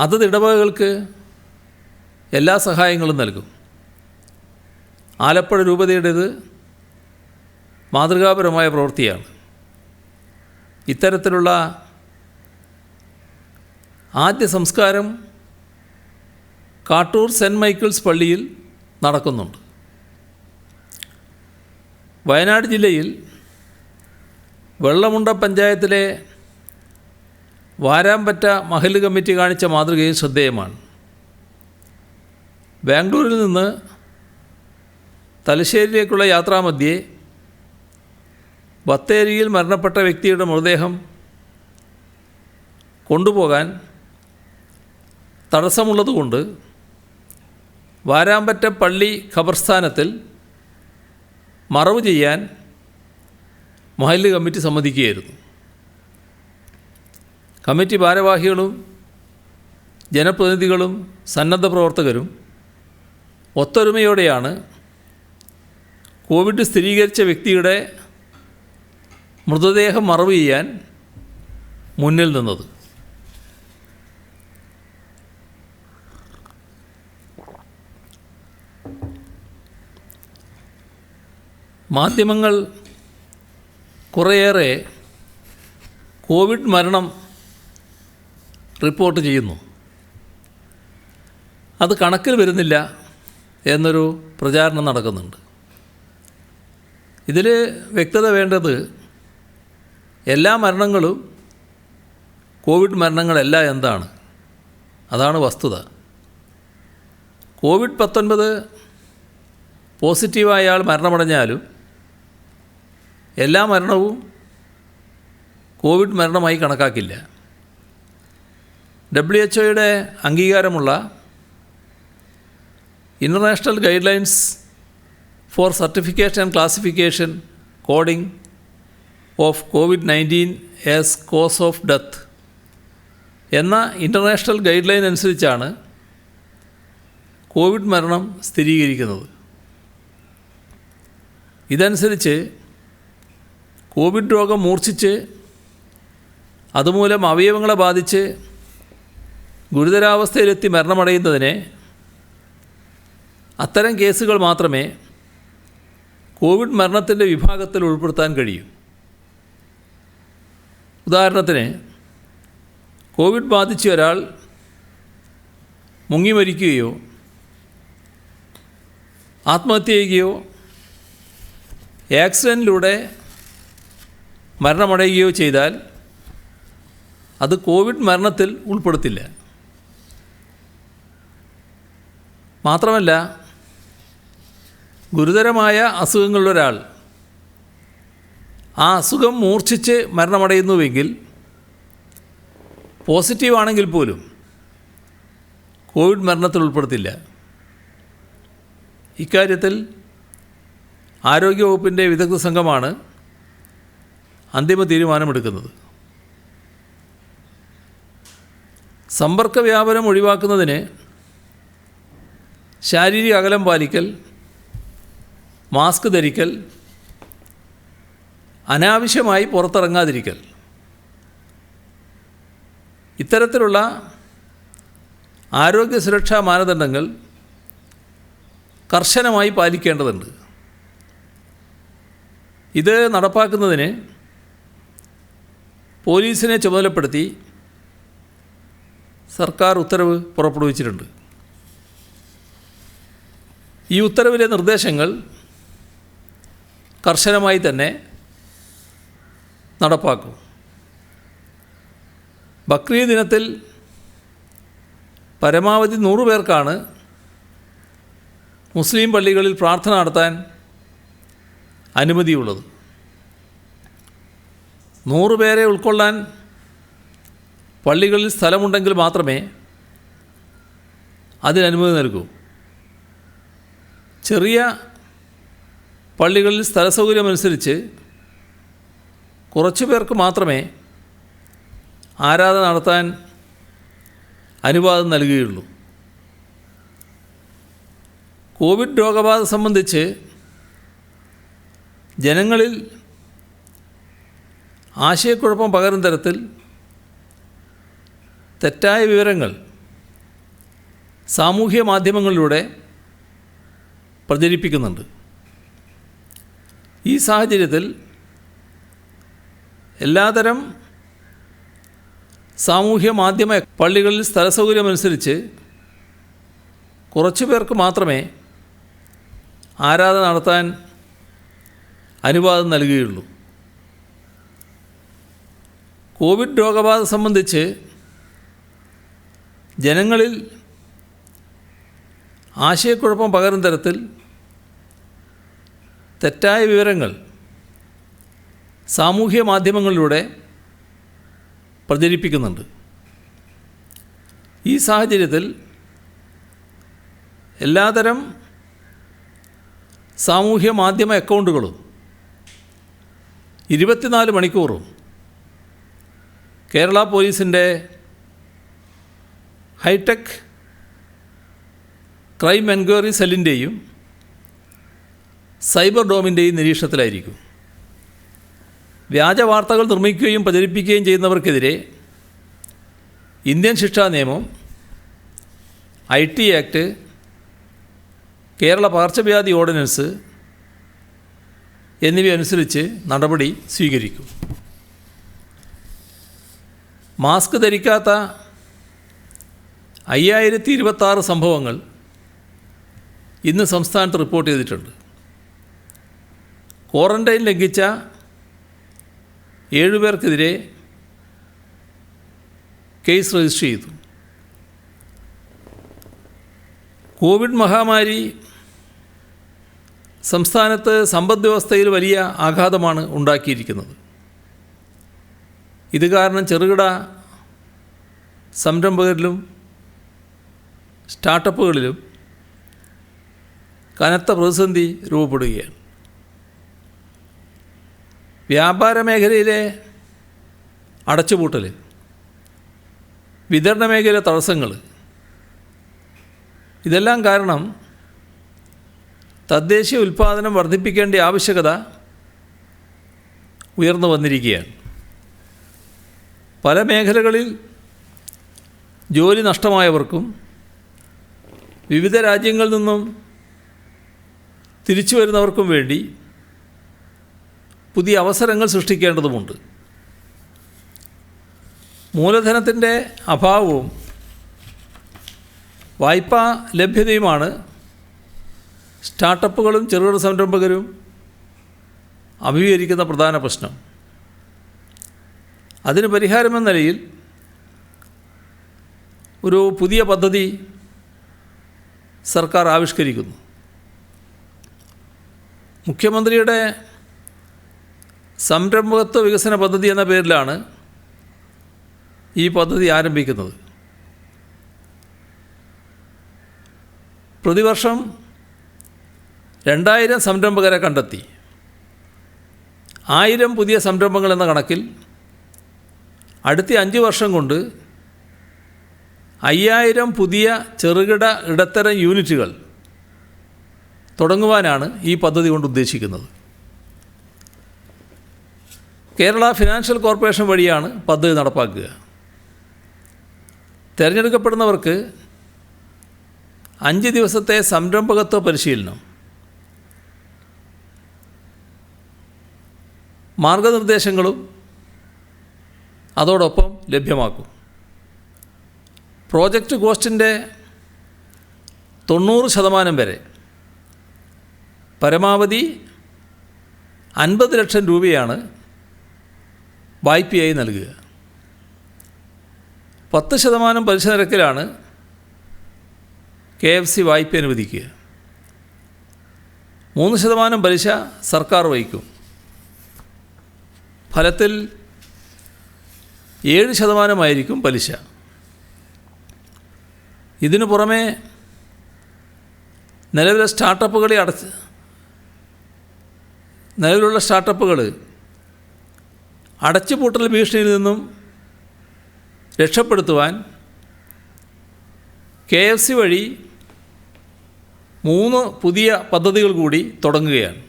അതത് ഇടവകകൾക്ക് എല്ലാ സഹായങ്ങളും നൽകും. ആലപ്പുഴ രൂപതയുടേത് മാതൃകാപരമായ പ്രവൃത്തിയാണ്. ഇത്തരത്തിലുള്ള ആദ്യ സംസ്കാരം കാട്ടൂർ സെൻറ്റ് മൈക്കിൾസ് പള്ളിയിൽ നടക്കുന്നുണ്ട്. വയനാട് ജില്ലയിൽ വെള്ളമുണ്ട പഞ്ചായത്തിലെ വാരാമ്പറ്റ മഹല്ല് കമ്മിറ്റി കാണിച്ച മാതൃകയും ശ്രദ്ധേയമാണ്. ബാംഗ്ലൂരിൽ നിന്ന് തലശ്ശേരിയിലേക്കുള്ള യാത്രാമധ്യേ ബത്തേരിയിൽ മരണപ്പെട്ട വ്യക്തിയുടെ മൃതദേഹം കൊണ്ടുപോകാൻ തടസ്സമുള്ളതുകൊണ്ട് വാരാമ്പറ്റ പള്ളി ഖബർസ്ഥാനത്തിൽ മറവ് ചെയ്യാൻ മഹല്ല് കമ്മിറ്റി സമ്മതിക്കുകയായിരുന്നു. കമ്മിറ്റി ഭാരവാഹികളും ജനപ്രതിനിധികളും സന്നദ്ധ പ്രവർത്തകരും ഒത്തൊരുമയോടെയാണ് കോവിഡ് സ്ഥിരീകരിച്ച വ്യക്തിയുടെ മൃതദേഹം മറവ് ചെയ്യാൻ മുന്നിൽ നിന്നത്. മാധ്യമങ്ങൾ കുറേയേറെ കോവിഡ് മരണം റിപ്പോർട്ട് ചെയ്യുന്നു. അത് കണക്കിൽ വരുന്നില്ല എന്നൊരു പ്രചാരണം നടക്കുന്നുണ്ട്. ഇതിൽ വ്യക്തത വേണ്ടത് എല്ലാ മരണങ്ങളും കോവിഡ് മരണങ്ങളല്ല എന്താണ്. അതാണ് വസ്തുത. COVID-19 പോസിറ്റീവായ ആൾ മരണമടഞ്ഞാലും എല്ലാ മരണവും കോവിഡ് മരണമായി കണക്കാക്കില്ല. WHO അംഗീകാരമുള്ള international guidelines for certification and classification coding of COVID-19 as cause of death എന്ന ഇൻ്റർനാഷണൽ ഗൈഡ് ലൈൻ അനുസരിച്ചാണ് കോവിഡ് മരണം സ്ഥിരീകരിക്കുന്നത്. ഇതനുസരിച്ച് കോവിഡ് രോഗം മൂർച്ഛിച്ച് അതുമൂലം അവയവങ്ങളെ ബാധിച്ച് ഗുരുതരാവസ്ഥയിലെത്തി മരണമടയുന്നതിനെ അത്തരം കേസുകൾ മാത്രമേ കോവിഡ് മരണത്തിൻ്റെ വിഭാഗത്തിൽ ഉൾപ്പെടുത്താൻ കഴിയൂ. ഉദാഹരണത്തിന്, കോവിഡ് ബാധിച്ച ഒരാൾ മുങ്ങി മരിക്കുകയോ ആത്മഹത്യ ചെയ്യുകയോ ആക്സിഡൻറ്റിലൂടെ മരണമടയുകയോ ചെയ്താൽ അത് കോവിഡ് മരണത്തിൽ ഉൾപ്പെടുത്തില്ല. മാത്രമല്ല, ഗുരുതരമായ അസുഖങ്ങളുള്ളൊരാൾ ആ അസുഖം മൂർച്ഛിച്ച് മരണമടയുന്നുവെങ്കിൽ പോസിറ്റീവാണെങ്കിൽ പോലും കോവിഡ് മരണത്തിൽ ഉൾപ്പെടുത്തില്ല. ഇക്കാര്യത്തിൽ ആരോഗ്യവകുപ്പിൻ്റെ വിദഗ്ധ സംഘമാണ് അന്തിമ തീരുമാനമെടുക്കുന്നത്. സമ്പർക്ക വ്യാപനം ഒഴിവാക്കുന്നതിന് ശാരീരിക അകലം പാലിക്കൽ, മാസ്ക് ധരിക്കൽ, അനാവശ്യമായി പുറത്തിറങ്ങാതിരിക്കൽ, ഇത്തരത്തിലുള്ള ആരോഗ്യ സുരക്ഷാ മാനദണ്ഡങ്ങൾ കർശനമായി പാലിക്കേണ്ടതുണ്ട്. ഇത് നടപ്പാക്കുന്നതിന് പോലീസിനെ ചുമതലപ്പെടുത്തി സർക്കാർ ഉത്തരവ് പുറപ്പെടുവിച്ചിട്ടുണ്ട്. ഈ ഉത്തരവിലെ നിർദ്ദേശങ്ങൾ കർശനമായി തന്നെ നടപ്പാക്കും. ബക്രീദ് ദിനത്തിൽ പരമാവധി 100 പേർക്കാണ് മുസ്ലിം പള്ളികളിൽ പ്രാർത്ഥന നടത്താൻ അനുമതിയുള്ളത്. 100 പേരെ ഉൾക്കൊള്ളാൻ പള്ളികളിൽ സ്ഥലമുണ്ടെങ്കിൽ മാത്രമേ അതിനനുമതി നൽകൂ. ചെറിയ പള്ളികളിൽ സ്ഥലസൗകര്യമനുസരിച്ച് കുറച്ചു പേർക്ക് മാത്രമേ ആരാധന നടത്താൻ അനുവാദം നൽകുകയുള്ളൂ. കോവിഡ് രോഗബാധ സംബന്ധിച്ച് ജനങ്ങളിൽ ആശയക്കുഴപ്പം പകരുന്ന തരത്തിൽ തെറ്റായ വിവരങ്ങൾ സാമൂഹ്യ മാധ്യമങ്ങളിലൂടെ പ്രചരിപ്പിക്കുന്നുണ്ട്. ഈ സാഹചര്യത്തിൽ എല്ലാതരം സാമൂഹ്യ മാധ്യമ പള്ളികളിൽ സ്ഥലസൗകര്യമനുസരിച്ച് കുറച്ചു പേർക്ക് മാത്രമേ ആരാധന നടത്താൻ അനുവാദം നൽകുകയുള്ളൂ. കോവിഡ് രോഗബാധ സംബന്ധിച്ച് ജനങ്ങളിൽ ആശയക്കുഴപ്പം പകരുന്ന തരത്തിൽ തെറ്റായ വിവരങ്ങൾ സാമൂഹ്യ മാധ്യമങ്ങളിലൂടെ പ്രചരിപ്പിക്കുന്നുണ്ട്. ഈ സാഹചര്യത്തിൽ എല്ലാതരം സാമൂഹ്യ മാധ്യമ അക്കൗണ്ടുകളും 24 മണിക്കൂറും കേരള പോലീസിൻ്റെ ഹൈടെക് ക്രൈം എൻക്വയറി സെല്ലിൻ്റെയും സൈബർ ഡോമിൻ്റെയും നിരീക്ഷണത്തിലായിരിക്കും. വ്യാജ വാർത്തകൾ നിർമ്മിക്കുകയും പ്രചരിപ്പിക്കുകയും ചെയ്യുന്നവർക്കെതിരെ ഇന്ത്യൻ ശിക്ഷാ നിയമം, IT ആക്ട്, കേരള പകർച്ചവ്യാധി ഓർഡിനൻസ് എന്നിവയനുസരിച്ച് നടപടി സ്വീകരിക്കും. മാസ്ക് ധരിക്കാത്ത 5026 സംഭവങ്ങൾ ഇന്ന് സംസ്ഥാനത്ത് റിപ്പോർട്ട് ചെയ്തിട്ടുണ്ട്. ക്വാറൻ്റൈൻ ലംഘിച്ച 7 പേർക്കെതിരെ കേസ് രജിസ്റ്റർ ചെയ്തു. കോവിഡ് മഹാമാരി സംസ്ഥാനത്ത് സമ്പദ് വ്യവസ്ഥയിൽ വലിയ ആഘാതമാണ് ഉണ്ടാക്കിയിരിക്കുന്നത്. ഇത് കാരണം ചെറുകിട സംരംഭകരിലും സ്റ്റാർട്ടപ്പുകളിലും കനത്ത പ്രതിസന്ധി രൂപപ്പെടുകയാണ്. വ്യാപാര മേഖലയിലെ അടച്ചുപൂട്ടൽ, വിതരണ മേഖലയിലെ തടസ്സങ്ങൾ, ഇതെല്ലാം കാരണം തദ്ദേശീയ ഉൽപ്പാദനം വർദ്ധിപ്പിക്കേണ്ട ആവശ്യകത ഉയർന്നു വന്നിരിക്കുകയാണ്. പല മേഖലകളിൽ ജോലി നഷ്ടമായവർക്കും വിവിധ രാജ്യങ്ങളിൽ നിന്നും തിരിച്ചു വരുന്നവർക്കും വേണ്ടി പുതിയ അവസരങ്ങൾ സൃഷ്ടിക്കേണ്ടതുമുണ്ട്. മൂലധനത്തിൻ്റെ അഭാവവും വായ്പാ ലഭ്യതയുമാണ് സ്റ്റാർട്ടപ്പുകളും ചെറുകിട സംരംഭകരും അഭിമുഖീകരിക്കുന്ന പ്രധാന പ്രശ്നം. അതിന് പരിഹാരമെന്ന നിലയിൽ ഒരു പുതിയ പദ്ധതി സർക്കാർ ആവിഷ്കരിക്കുന്നു. മുഖ്യമന്ത്രിയുടെ സംരംഭകത്വ വികസന പദ്ധതി എന്ന പേരിലാണ് ഈ പദ്ധതി ആരംഭിക്കുന്നത്. പ്രതിവർഷം 2000 സംരംഭകരെ കണ്ടെത്തി 1000 പുതിയ സംരംഭങ്ങൾ എന്ന കണക്കിൽ അടുത്ത 5 വർഷം കൊണ്ട് 5000 പുതിയ ചെറുകിട ഇടത്തരം യൂണിറ്റുകൾ തുടങ്ങുവാനാണ് ഈ പദ്ധതി കൊണ്ട് ഉദ്ദേശിക്കുന്നത്. കേരള ഫിനാൻഷ്യൽ കോർപ്പറേഷൻ വഴിയാണ് പദ്ധതി നടപ്പാക്കുക. തിരഞ്ഞെടുക്കപ്പെടുന്നവർക്ക് 5 ദിവസത്തെ സംരംഭകത്വ പരിശീലനം, മാർഗനിർദ്ദേശങ്ങളും അതോടൊപ്പം ലഭ്യമാക്കും. പ്രോജക്റ്റ് കോസ്റ്റിൻ്റെ 90% വരെ പരമാവധി 50 ലക്ഷം രൂപയാണ് വായ്പയായി നൽകുക. 10% പലിശ നിരക്കിലാണ് KFC വായ്പ അനുവദിക്കുക. 3% പലിശ സർക്കാർ വഹിക്കും. ഫലത്തിൽ 7% പലിശ. ഇതിനു പുറമെ നിലവിലുള്ള സ്റ്റാർട്ടപ്പുകൾ അടച്ചുപൂട്ടൽ ഭീഷണിയിൽ നിന്നും രക്ഷപ്പെടുത്തുവാൻ KFC വഴി 3 പുതിയ പദ്ധതികൾ കൂടി തുടങ്ങുകയാണ്.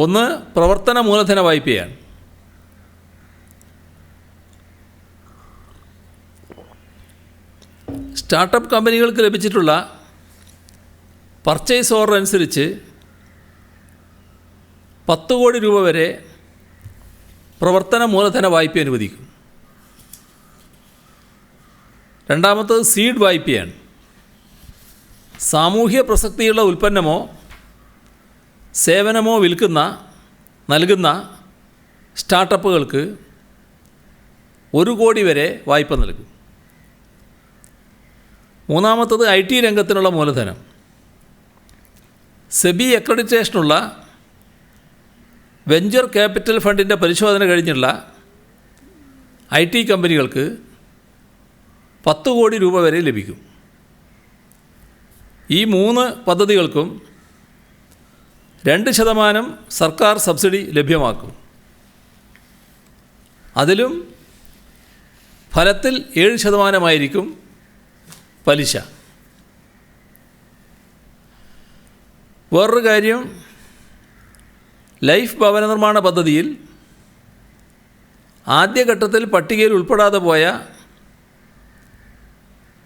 ഒന്ന് പ്രവർത്തന മൂലധന വായ്പയാണ്. സ്റ്റാർട്ടപ്പ് കമ്പനികൾക്ക് ലഭിച്ചിട്ടുള്ള പർച്ചേസ് ഓർഡർ അനുസരിച്ച് 10 കോടി രൂപ വരെ പ്രവർത്തന മൂലധന വായ്പ അനുവദിക്കും. രണ്ടാമത്തത് സീഡ് വായ്പയാണ്. സാമൂഹ്യ പ്രസക്തിയുള്ള ഉൽപ്പന്നമോ സേവനമോ നൽകുന്ന സ്റ്റാർട്ടപ്പുകൾക്ക് 1 കോടി വരെ വായ്പ നൽകും. മൂന്നാമത്തത് IT രംഗത്തിനുള്ള മൂലധനം. സെബി അക്രഡിറ്റേഷനുള്ള വെഞ്ചർ ക്യാപിറ്റൽ ഫണ്ടിൻ്റെ പരിശോധന കഴിഞ്ഞുള്ള IT കമ്പനികൾക്ക് 10 കോടി രൂപ വരെ ലഭിക്കും. ഈ 3 പദ്ധതികൾക്കും 2% സർക്കാർ സബ്സിഡി ലഭ്യമാക്കും. അതിലും ഫലത്തിൽ 7% പലിശ. വേറൊരു കാര്യം, ലൈഫ് ഭവന നിർമ്മാണ പദ്ധതിയിൽ ആദ്യഘട്ടത്തിൽ പട്ടികയിൽ ഉൾപ്പെടാതെ പോയ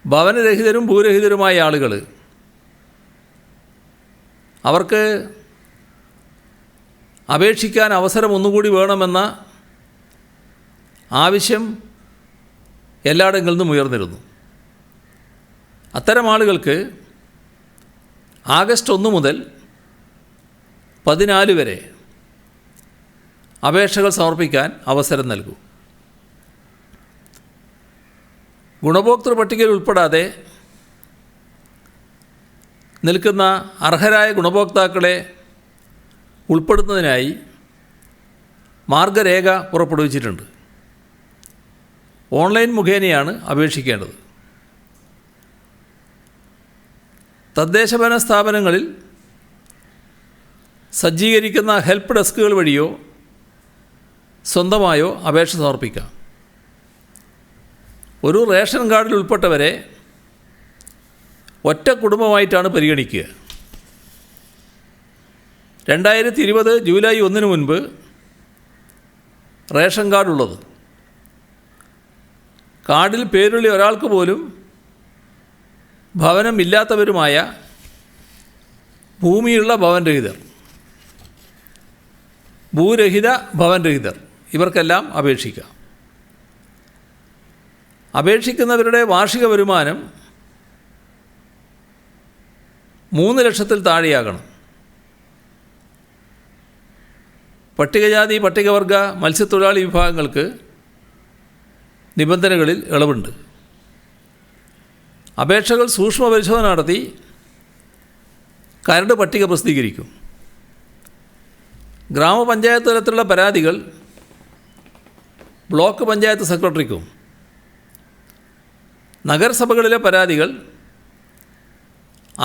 ഭവനരഹിതരും ഭൂരഹിതരുമായ ആളുകൾ, അവർക്ക് അപേക്ഷിക്കാൻ അവസരം ഒന്നുകൂടി വേണമെന്ന ആവശ്യം എല്ലായിടങ്ങളിൽ നിന്നും ഉയർന്നിരുന്നു. അത്തരം ആളുകൾക്ക് ആഗസ്റ്റ് 1 മുതൽ 14 വരെ അപേക്ഷകൾ സമർപ്പിക്കാൻ അവസരം നൽകും. ഗുണഭോക്തൃ പട്ടികയിൽ ഉൾപ്പെടാതെ നിൽക്കുന്ന അർഹരായ ഗുണഭോക്താക്കളെ ഉൾപ്പെടുത്തുന്നതിനായി മാർഗരേഖ പുറപ്പെടുവിച്ചിട്ടുണ്ട്. ഓൺലൈൻ മുഖേനയാണ് അപേക്ഷിക്കേണ്ടത്. തദ്ദേശഭരണ സ്ഥാപനങ്ങളിൽ സജ്ജീകരിക്കുന്ന ഹെൽപ്പ് ഡെസ്കുകൾ വഴിയോ സ്വന്തമായോ അപേക്ഷ സമർപ്പിക്കാം. ഒരു റേഷൻ കാർഡിൽ ഉൾപ്പെട്ടവരെ ഒറ്റ കുടുംബമായിട്ടാണ് പരിഗണിക്കുക. 2020 ജൂലൈ 1 മുൻപ് റേഷൻ കാർഡുള്ളത്, കാർഡിൽ പേരുള്ള ഒരാൾക്ക് പോലും ഭവനം ഇല്ലാത്തവരുമായ ഭൂമിയുള്ള ഭൂരഹിത ഭവനരഹിതർ ഇവർക്കെല്ലാം അപേക്ഷിക്കാം. അപേക്ഷിക്കുന്നവരുടെ വാർഷിക വരുമാനം 3 ലക്ഷത്തിൽ താഴെയാകണം. പട്ടികജാതി പട്ടികവർഗ മത്സ്യത്തൊഴിലാളി വിഭാഗങ്ങൾക്ക് നിബന്ധനകളിൽ ഇളവുണ്ട്. അപേക്ഷകൾ സൂക്ഷ്മ പരിശോധന നടത്തി കരട് പട്ടിക പ്രസിദ്ധീകരിക്കും. ഗ്രാമപഞ്ചായത്ത് തലത്തിലുള്ള പരാതികൾ ബ്ലോക്ക് പഞ്ചായത്ത് സെക്രട്ടറിക്കും, നഗരസഭകളിലെ പരാതികൾ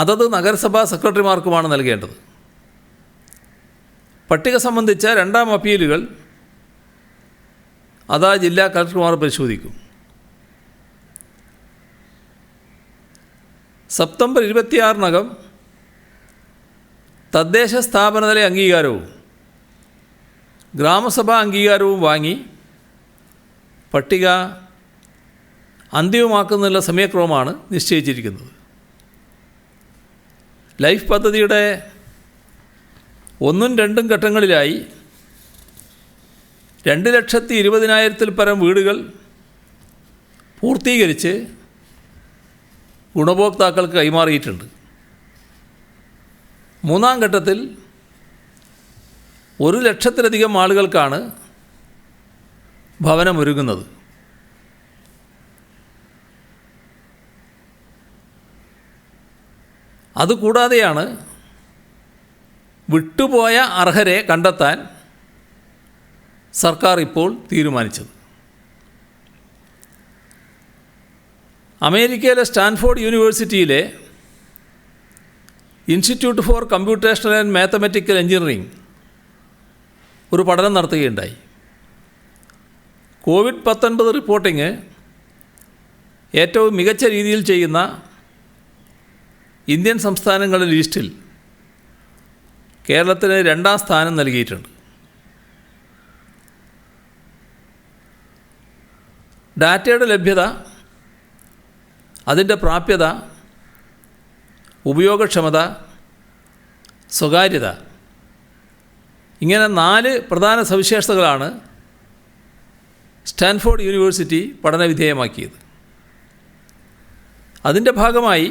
അതത് നഗരസഭാ സെക്രട്ടറിമാർക്കുമാണ് നൽകേണ്ടത്. പട്ടിക സംബന്ധിച്ച 2ാം അപ്പീലുകൾ അതാ ജില്ലാ കളക്ടർമാർ പരിശോധിക്കും. സെപ്റ്റംബർ 26 തദ്ദേശ സ്ഥാപനതല അംഗീകാരവും ഗ്രാമസഭാ അംഗീകാരവും വാങ്ങി പട്ടിക അന്തിമമാക്കുന്നതിനുള്ള സമയക്രമമാണ് നിശ്ചയിച്ചിരിക്കുന്നത്. ലൈഫ് പദ്ധതിയുടെ 1ഉം 2ഉം ഘട്ടങ്ങളിലായി 2,20,000-ൽ പരം വീടുകൾ പൂർത്തീകരിച്ച് ഗുണഭോക്താക്കൾക്ക് കൈമാറിയിട്ടുണ്ട്. 3ാം ഘട്ടത്തിൽ 1,00,000-ലധികം ആളുകൾക്കാണ് ഭവനമൊരുങ്ങുന്നത്. അതുകൂടാതെയാണ് വിട്ടുപോയ അർഹരെ കണ്ടെത്താൻ സർക്കാർ ഇപ്പോൾ തീരുമാനിച്ചത്. അമേരിക്കയിലെ സ്റ്റാൻഫോർഡ് യൂണിവേഴ്സിറ്റിയിലെ institute four computational and mathematical engineering ഒരു പഠനം നടത്തുകയുണ്ടായി. COVID-19 റിപ്പോർട്ടിംഗ് ഏറ്റവും മികച്ച രീതിയിൽ ചെയ്യുന്ന ഇന്ത്യൻ സംസ്ഥാനങ്ങളുടെ ലിസ്റ്റിൽ കേരളത്തിന് 2ാം സ്ഥാനം നൽകിയിട്ടുണ്ട്. ഡാറ്റയുടെ ലഭ്യത, അതിൻ്റെ പ്രാപ്യത, ഉപയോഗക്ഷമത, സ്വകാര്യത, ഇങ്ങനെ 4 പ്രധാന സവിശേഷതകളാണ് സ്റ്റാൻഫോർഡ് യൂണിവേഴ്സിറ്റി പഠനവിധേയമാക്കിയത്. അതിൻ്റെ ഭാഗമായി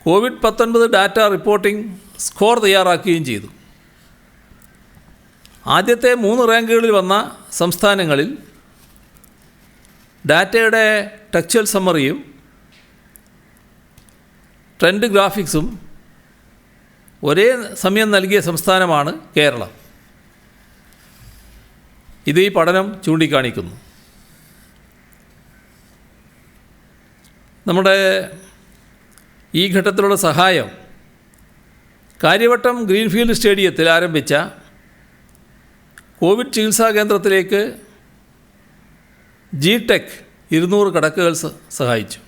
COVID-19 ഡാറ്റ റിപ്പോർട്ടിംഗ് സ്കോർ തയ്യാറാക്കുകയും ചെയ്തു. ആദ്യത്തെ 3 റാങ്കുകളിൽ വന്ന സംസ്ഥാനങ്ങളിൽ ഡാറ്റയുടെ ടെക്സ്ച്വൽ സമ്മറിയും ട്രെൻഡ് ഗ്രാഫിക്സും ഒരേ സമയം നൽകിയ സംസ്ഥാനമാണ് കേരളം. ഇത് ഈ പഠനം ചൂണ്ടിക്കാണിക്കുന്നു. നമ്മുടെ ഈ ഘട്ടത്തിലുള്ള സഹായം കാര്യവട്ടം ഗ്രീൻഫീൽഡ് സ്റ്റേഡിയത്തിൽ ആരംഭിച്ച കോവിഡ് ചികിത്സാ കേന്ദ്രത്തിലേക്ക് ജിടെക് 200 കിടക്കകൾ സഹായിച്ചു.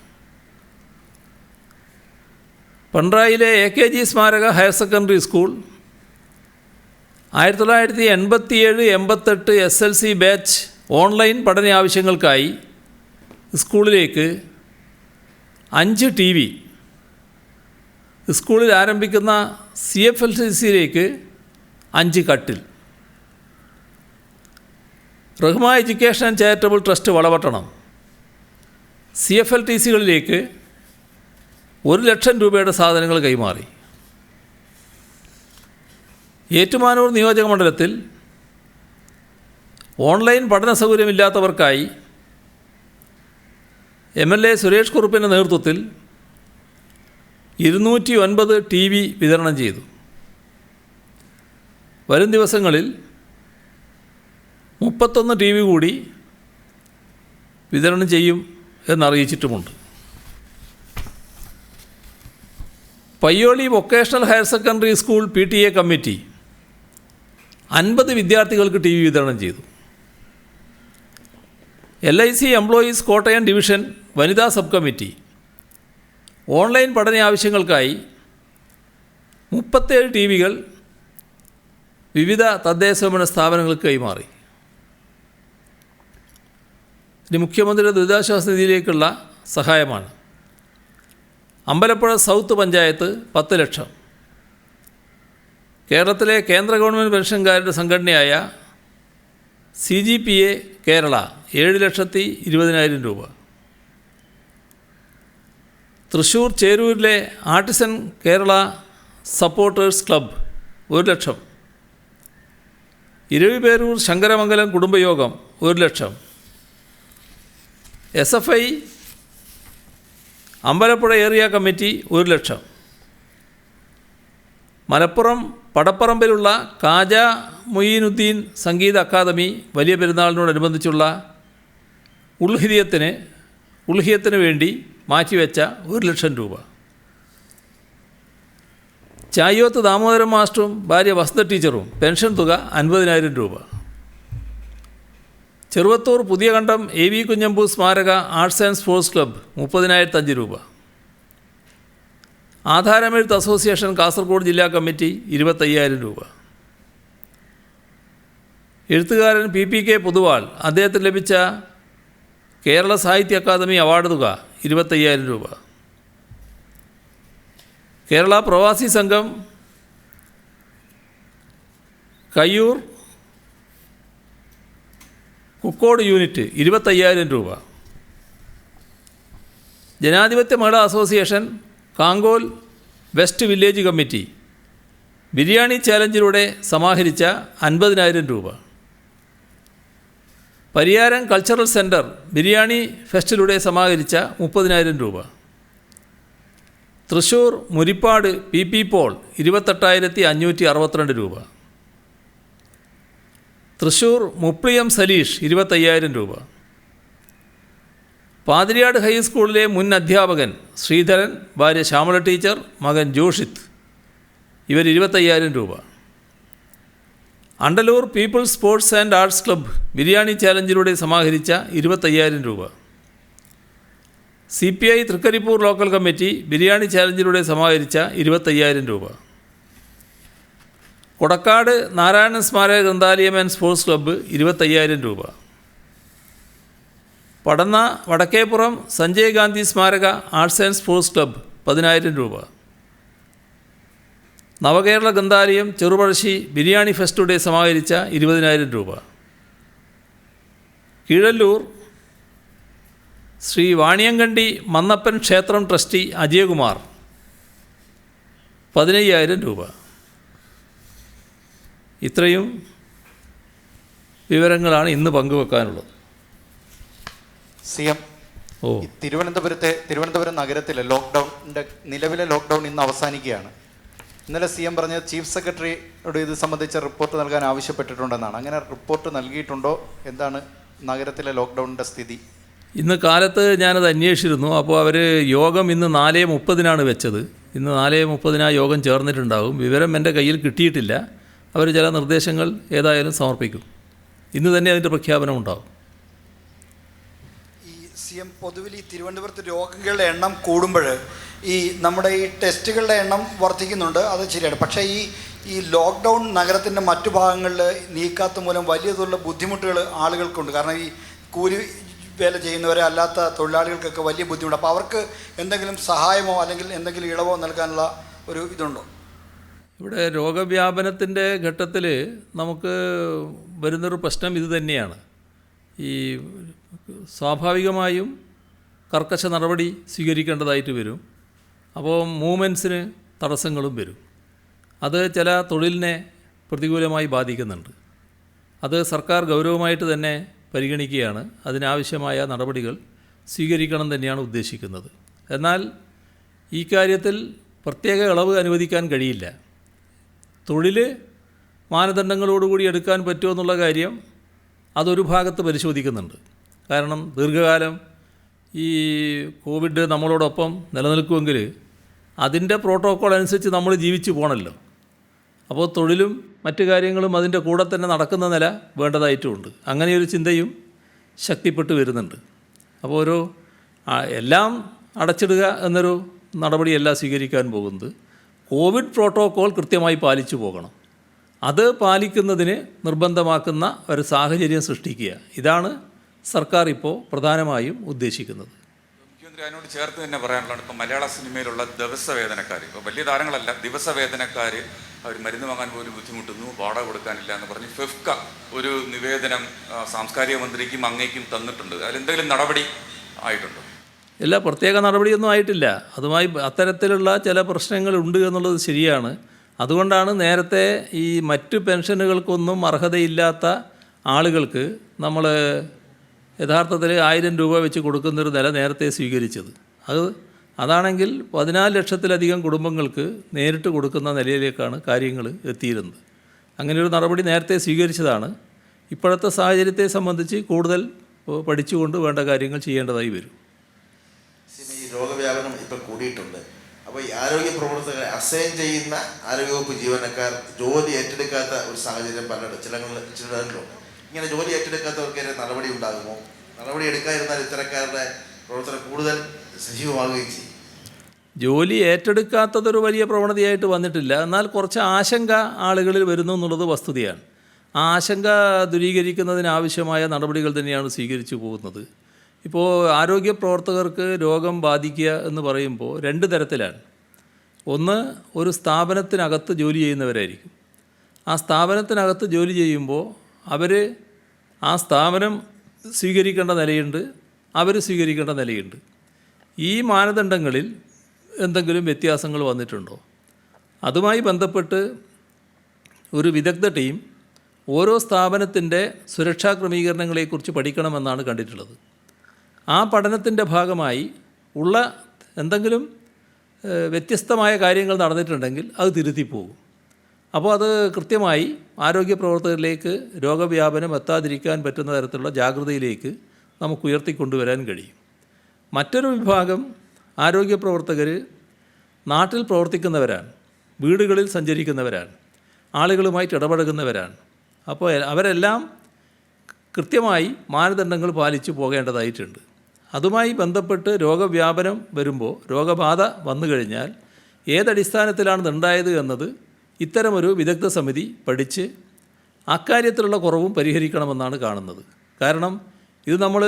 പിണറായിയിലെ AKG സ്മാരക higher secondary school 1987-88 SLC batch online പഠന ആവശ്യങ്ങൾക്കായി സ്കൂളിലേക്ക് 5 TV, സ്കൂളിൽ ആരംഭിക്കുന്ന CFLTCയിലേക്ക് 5 കട്ടിൽ, Rahma education and charitable trust Valapattanam CFLTCകളിലേക്ക് 1,00,000 രൂപയുടെ സാധനങ്ങൾ കൈമാറി. ഏറ്റുമാനൂർ നിയോജക മണ്ഡലത്തിൽ ഓൺലൈൻ പഠന സൗകര്യമില്ലാത്തവർക്കായി MLA സുരേഷ് കുറുപ്പിൻ്റെ നേതൃത്വത്തിൽ 209 TV വിതരണം ചെയ്തു. വരും ദിവസങ്ങളിൽ 31 TV കൂടി വിതരണം ചെയ്യും എന്നറിയിച്ചിട്ടുമുണ്ട്. Payyoli vocational higher secondary school PTA committee 50 വിദ്യാർത്ഥികൾക്ക് TV വിതരണം ചെയ്തു. LIC എംപ്ലോയീസ് കോട്ടയം ഡിവിഷൻ വനിതാ സബ് കമ്മിറ്റി ഓൺലൈൻ പഠന ആവശ്യങ്ങൾക്കായി 37 TVകൾ വിവിധ തദ്ദേശഭരണ സ്ഥാപനങ്ങൾക്ക് കൈമാറി. ഇനി മുഖ്യമന്ത്രിയുടെ ദുരിതാശ്വാസ നിധിയിലേക്കുള്ള സഹായമാണ്. അമ്പലപ്പുഴ സൗത്ത് പഞ്ചായത്ത് 10 ലക്ഷം, കേരളത്തിലെ കേന്ദ്ര ഗവൺമെൻറ് പെൻഷൻകാരുടെ സംഘടനയായ CGPA കേരള 7,20,000 രൂപ, തൃശ്ശൂർ ചേരൂരിലെ artisan Kerala supporters club 1 lakh, Eraviperoor Sankaramangalam കുടുംബയോഗം 1 lakh, SFI Ambalappuzha area committee 1 lakh, Malappuram പടപ്പറമ്പിലുള്ള കാജ മൊയ്നുദ്ദീൻ സംഗീത അക്കാദമി വലിയ പെരുന്നാളിനോടനുബന്ധിച്ചുള്ള ഉൾഹിയത്തിന് വേണ്ടി മാറ്റിവെച്ച 1 ലക്ഷം രൂപ, ചായോത്ത് ദാമോദരൻ മാസ്റ്ററും ഭാര്യ വസന്ത ടീച്ചറും പെൻഷൻ തുക 50,000 രൂപ, ചെറുവത്തൂർ പുതിയ കണ്ടം AV കുഞ്ഞമ്പു സ്മാരക ആർട്സ് ആൻഡ് സ്പോർട്സ് ക്ലബ്ബ് 30,005 രൂപ, ആധാരമെഴുത്ത് അസോസിയേഷൻ കാസർഗോഡ് ജില്ലാ കമ്മിറ്റി 25,000 രൂപ, എഴുത്തുകാരൻ PPK പൊതുവാൾ അദ്ദേഹത്തിന് ലഭിച്ച കേരള സാഹിത്യ അക്കാദമി അവാർഡ് തുക 25,000 രൂപ, കേരള പ്രവാസി സംഘം കയ്യൂർ കുക്കോട് യൂണിറ്റ് 25,000 രൂപ, Janadhipathya Mahila association Kankol west village committee biryani ചാലഞ്ചിലൂടെ സമാഹരിച്ച 50,000 രൂപ. പരിയാരം കൾച്ചറൽ സെൻറ്റർ ബിരിയാണി ഫെസ്റ്റിലൂടെ സമാഹരിച്ച 30,000 രൂപ. തൃശ്ശൂർ മുരിപ്പാട് PP പോൾ 28,562 രൂപ. തൃശ്ശൂർ മുപ്ലിയം സലീഷ് 25,000 രൂപ. പാതിരിയാട് ഹൈസ്കൂളിലെ മുൻ അധ്യാപകൻ ശ്രീധരൻ, ഭാര്യ ശ്യാമള ടീച്ചർ, മകൻ ജോഷിത്ത് ഇവർ 25,000 രൂപ. Andalur people's sports and arts club biryani ചാലഞ്ചിലൂടെ സമാഹരിച്ച 25,000 രൂപ. CPI Trikaripur local committee biryani ചാലഞ്ചിലൂടെ സമാഹരിച്ച 25,000 രൂപ. കൊടക്കാട് നാരായണൻ സ്മാരക ഗ്രന്ഥാലയം ആൻഡ് സ്പോർട്സ് ക്ലബ്ബ് 25,000 രൂപ. പടന്ന വടക്കേപ്പുറം സഞ്ജയ് ഗാന്ധി സ്മാരക ആർട്സ് ആൻഡ് സ്പോർട്സ് ക്ലബ്ബ് 10,000 രൂപ. നവകേരള ഗ്രന്ഥാലയം ചെറുപഴശ്ശി ബിരിയാണി ഫെസ്റ്റിലൂടെ സമാഹരിച്ച 20,000 രൂപ. കീഴല്ലൂർ ശ്രീ വാണിയങ്കണ്ടി മന്നപ്പൻ ക്ഷേത്രം ട്രസ്റ്റി അജയകുമാർ 15,000 രൂപ. ഇത്രയും വിവരങ്ങളാണ് ഇന്ന് പങ്കുവെക്കാനുള്ളത്. CM, തിരുവനന്തപുരം നഗരത്തിലെ നിലവിലെ ലോക്ക്ഡൗൺ ഇന്ന് അവസാനിക്കുകയാണ്. ഇന്നലെ CM പറഞ്ഞത് ചീഫ് സെക്രട്ടറിയോട് ഇത് സംബന്ധിച്ച റിപ്പോർട്ട് നൽകാൻ ആവശ്യപ്പെട്ടിട്ടുണ്ടെന്നാണ്. അങ്ങനെ റിപ്പോർട്ട് നൽകിയിട്ടുണ്ടോ? എന്താണ് നഗരത്തിലെ ലോക്ക്ഡൗണിൻ്റെ സ്ഥിതി? ഇന്ന് കാലത്ത് ഞാനത് അന്വേഷിച്ചിരുന്നു. അപ്പോൾ അവർ യോഗം ഇന്ന് 4:30 വെച്ചത്. ഇന്ന് 4:30 യോഗം ചേർന്നിട്ടുണ്ടാകും. വിവരം എൻ്റെ കയ്യിൽ കിട്ടിയിട്ടില്ല. അവർ ചില നിർദ്ദേശങ്ങൾ ഏതായാലും സമർപ്പിക്കും. ഇന്ന് തന്നെ അതിൻ്റെ പ്രഖ്യാപനം ഉണ്ടാകും. ഈ CM പൊതുവിൽ ഈ തിരുവനന്തപുരത്ത് രോഗികളുടെ എണ്ണം കൂടുമ്പോൾ ഈ നമ്മുടെ ഈ ടെസ്റ്റുകളുടെ എണ്ണം വർദ്ധിക്കുന്നുണ്ട്, അത് ശരിയാണ്. പക്ഷേ ഈ ലോക്ക്ഡൗൺ നഗരത്തിൻ്റെ മറ്റു ഭാഗങ്ങളിൽ നീക്കാത്ത മൂലം വലിയ തോതിലുള്ള ബുദ്ധിമുട്ടുകൾ ആളുകൾക്കുണ്ട്. കാരണം ഈ കൂലി വേല ചെയ്യുന്നവരെ അല്ലാത്ത തൊഴിലാളികൾക്കൊക്കെ വലിയ ബുദ്ധിമുട്ട്. അപ്പോൾ അവർക്ക് എന്തെങ്കിലും സഹായമോ അല്ലെങ്കിൽ എന്തെങ്കിലും ഇളവോ നൽകാനുള്ള ഒരു ഇതുണ്ടോ? ഇവിടെ രോഗവ്യാപനത്തിൻ്റെ ഘട്ടത്തിൽ നമുക്ക് വരുന്നൊരു പ്രശ്നം ഇത് തന്നെയാണ്. ഈ സ്വാഭാവികമായും കർക്കശ നടപടി സ്വീകരിക്കേണ്ടതായിട്ട് വരും. അപ്പോൾ മൂവ്മെൻറ്റ്സിന് തടസ്സങ്ങളും വരും. അത് ചില തൊഴിലിനെ പ്രതികൂലമായി ബാധിക്കുന്നുണ്ട്. അത് സർക്കാർ ഗൗരവമായിട്ട് തന്നെ പരിഗണിക്കുകയാണ്. അതിനാവശ്യമായ നടപടികൾ സ്വീകരിക്കണം തന്നെയാണ് ഉദ്ദേശിക്കുന്നത്. എന്നാൽ ഈ കാര്യത്തിൽ പ്രത്യേക ഇളവ് അനുവദിക്കാൻ കഴിയില്ല. തൊഴിൽ മാനദണ്ഡങ്ങളോടുകൂടി എടുക്കാൻ പറ്റുമോ എന്നുള്ള കാര്യം അതൊരു ഭാഗത്ത് പരിശോധിക്കുന്നുണ്ട്. കാരണം ദീർഘകാലം ഈ കോവിഡ് നമ്മളോടൊപ്പം നിലനിൽക്കുമെങ്കിൽ അതിൻ്റെ പ്രോട്ടോക്കോൾ അനുസരിച്ച് നമ്മൾ ജീവിച്ചു പോകണമല്ലോ. അപ്പോൾ തൊഴിലും മറ്റു കാര്യങ്ങളും അതിൻ്റെ കൂടെ തന്നെ നടക്കുന്ന നില വേണ്ടതായിട്ടുമുണ്ട്. അങ്ങനെയൊരു ചിന്തയും ശക്തിപ്പെട്ട് വരുന്നുണ്ട്. അപ്പോൾ എല്ലാം അടച്ചിടുക എന്നൊരു നടപടിയല്ല സ്വീകരിക്കാൻ പോകുന്നത്. കോവിഡ് പ്രോട്ടോക്കോൾ കൃത്യമായി പാലിച്ചു പോകണം. അത് പാലിക്കുന്നതിന് നിർബന്ധമാക്കുന്ന ഒരു സാഹചര്യം സൃഷ്ടിക്കുക. ഇതാണ് സർക്കാർ ഇപ്പോൾ പ്രധാനമായും ഉദ്ദേശിക്കുന്നത്. മുഖ്യമന്ത്രി അതിനോട് ചേർത്ത് തന്നെ പറയാനുള്ളതാണ്. ഇപ്പോൾ മലയാള സിനിമയിലുള്ള ദിവസവേതനക്കാർ, ഇപ്പോൾ വലിയ താരങ്ങളല്ല, ദിവസവേതനക്കാർ അവർ മരുന്ന് വാങ്ങാൻ പോലും ബുദ്ധിമുട്ടുന്നു, വാടക കൊടുക്കാനില്ല എന്ന് പറഞ്ഞ് ഫെഫ്ക ഒരു നിവേദനം സാംസ്കാരിക മന്ത്രിക്കും അങ്ങേക്കും തന്നിട്ടുണ്ട്. അതിലെന്തെങ്കിലും നടപടി ആയിട്ടുണ്ടോ? എല്ലാ പ്രത്യേക നടപടിയൊന്നും ആയിട്ടില്ല. അതുമായി അത്തരത്തിലുള്ള ചില പ്രശ്നങ്ങളുണ്ട് എന്നുള്ളത് ശരിയാണ്. അതുകൊണ്ടാണ് നേരത്തെ ഈ മറ്റ് പെൻഷനുകൾക്കൊന്നും അർഹതയില്ലാത്ത ആളുകൾക്ക് നമ്മൾ യഥാർത്ഥത്തിൽ 1,000 രൂപ വെച്ച് കൊടുക്കുന്നൊരു നില നേരത്തെ സ്വീകരിച്ചത്. അതാണെങ്കിൽ 14 ലക്ഷത്തിലധികം കുടുംബങ്ങൾക്ക് നേരിട്ട് കൊടുക്കുന്ന നിലയിലേക്കാണ് കാര്യങ്ങൾ എത്തിയിരുന്നത്. അങ്ങനെയൊരു നടപടി നേരത്തെ സ്വീകരിച്ചതാണ്. ഇപ്പോഴത്തെ സാഹചര്യത്തെ സംബന്ധിച്ച് കൂടുതൽ പഠിച്ചുകൊണ്ട് വേണ്ട കാര്യങ്ങൾ ചെയ്യേണ്ടതായി വരും. ഈ രോഗവ്യാപനം ഇപ്പം കൂടിയിട്ടുണ്ട്. അപ്പോൾ ഈ ആരോഗ്യ പ്രവർത്തകരെ അസൈൻ ചെയ്യുന്ന ആരോഗ്യവകുപ്പ് ജീവനക്കാർ ജോലി ഏറ്റെടുക്കാത്ത ഒരു സാഹചര്യം ചിലരിലുണ്ട്. ഇങ്ങനെ ജോലി ഏറ്റെടുക്കാത്തവർക്ക് നടപടി ഉണ്ടാകുമോ? നടപടി എടുക്കാതിരുന്നാൽ ഇത്തരക്കാരുടെ പ്രവർത്തനം കൂടുതൽ സജീവമാകുകയും ചെയ്യും. ജോലി ഏറ്റെടുക്കാത്തതൊരു വലിയ പ്രവണതയായിട്ട് വന്നിട്ടില്ല. എന്നാൽ കുറച്ച് ആശങ്ക ആളുകളിൽ വരുന്നു എന്നുള്ളത് വസ്തുതയാണ്. ആ ആശങ്ക ദൂരീകരിക്കുന്നതിനാവശ്യമായ നടപടികൾ തന്നെയാണ് സ്വീകരിച്ചു പോകുന്നത്. ഇപ്പോൾ ആരോഗ്യ പ്രവർത്തകർക്ക് രോഗം ബാധിക്കുക എന്ന് പറയുമ്പോൾ 2 തരത്തിലാണ്. ഒന്ന്, ഒരു സ്ഥാപനത്തിനകത്ത് ജോലി ചെയ്യുന്നവരായിരിക്കും. ആ സ്ഥാപനത്തിനകത്ത് ജോലി ചെയ്യുമ്പോൾ അവർ ആ സ്ഥാപനം സ്വീകരിക്കേണ്ട നിലയുണ്ട്, അവർ സ്വീകരിക്കേണ്ട നിലയുണ്ട്. ഈ മാനദണ്ഡങ്ങളിൽ എന്തെങ്കിലും വ്യത്യാസങ്ങൾ വന്നിട്ടുണ്ടോ? അതുമായി ബന്ധപ്പെട്ട് ഒരു വിദഗ്ധ ടീം ഓരോ സ്ഥാപനത്തിൻ്റെ സുരക്ഷാ ക്രമീകരണങ്ങളെക്കുറിച്ച് പഠിക്കണമെന്നാണ് കണ്ടിട്ടുള്ളത്. ആ പഠനത്തിൻ്റെ ഭാഗമായി ഉള്ള എന്തെങ്കിലും വ്യത്യസ്തമായ കാര്യങ്ങൾ നടന്നിട്ടുണ്ടെങ്കിൽ അത് തിരുത്തിപ്പോകും. അപ്പോൾ അത് കൃത്യമായി ആരോഗ്യ പ്രവർത്തകരിലേക്ക് രോഗവ്യാപനം എത്താതിരിക്കാൻ പറ്റുന്ന തരത്തിലുള്ള ജാഗ്രതയിലേക്ക് നമുക്ക് ഉയർത്തിക്കൊണ്ടുവരാൻ കഴിയും. മറ്റൊരു വിഭാഗം ആരോഗ്യ പ്രവർത്തകർ നാട്ടിൽ പ്രവർത്തിക്കുന്നവരാണ്, വീടുകളിൽ സഞ്ചരിക്കുന്നവരാണ്, ആളുകളുമായിട്ട് ഇടപഴകുന്നവരാണ്. അപ്പോൾ അവരെല്ലാം കൃത്യമായി മാനദണ്ഡങ്ങൾ പാലിച്ചു പോകേണ്ടതായിട്ടുണ്ട്. അതുമായി ബന്ധപ്പെട്ട് രോഗവ്യാപനം വരുമ്പോൾ, രോഗബാധ വന്നു കഴിഞ്ഞാൽ ഏതടിസ്ഥാനത്തിലാണ് ഉണ്ടായത് എന്നത് ഇത്തരമൊരു വിദഗ്ധ സമിതി പഠിച്ച് അക്കാര്യത്തിലുള്ള കുറവും പരിഹരിക്കണമെന്നാണ് കാണുന്നത്. കാരണം ഇത് നമ്മൾ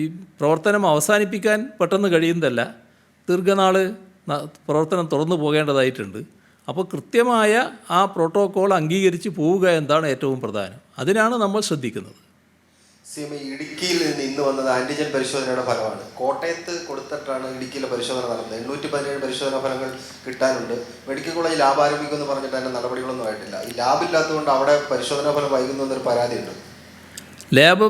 ഈ പ്രവർത്തനം അവസാനിപ്പിക്കാൻ പെട്ടെന്ന് കഴിയുന്നതല്ല, ദീർഘനാൾ പ്രവർത്തനം തുറന്നു പോകേണ്ടതായിട്ടുണ്ട്. അപ്പോൾ കൃത്യമായ ആ പ്രോട്ടോക്കോൾ അംഗീകരിച്ച് പോവുക എന്നതാണ് ഏറ്റവും പ്രധാനം. അതിനാണ് നമ്മൾ ശ്രദ്ധിക്കുന്നത്. ഇടുക്കിയിൽ നിന്ന് ഇന്ന് വന്നത് ആൻറ്റിജൻ പരിശോധനയുടെ ഫലമാണ്. കോട്ടയത്ത് കൊടുത്തിട്ടാണ് ഇടുക്കിയിലെ പരിശോധന നടന്നത്. 817 പരിശോധനാ ഫലങ്ങൾ കിട്ടാനുണ്ട്. മെഡിക്കൽ കോളേജ് ലാബ് ആരംഭിക്കുമെന്ന് പറഞ്ഞിട്ട് അതിൻ്റെ നടപടികളൊന്നും ആയിട്ടില്ല. ഈ ലാബില്ലാത്തതുകൊണ്ട് അവിടെ പരിശോധനാ ഫലം വൈകുന്നു എന്നൊരു പരാതിയുണ്ട്. ലാബ്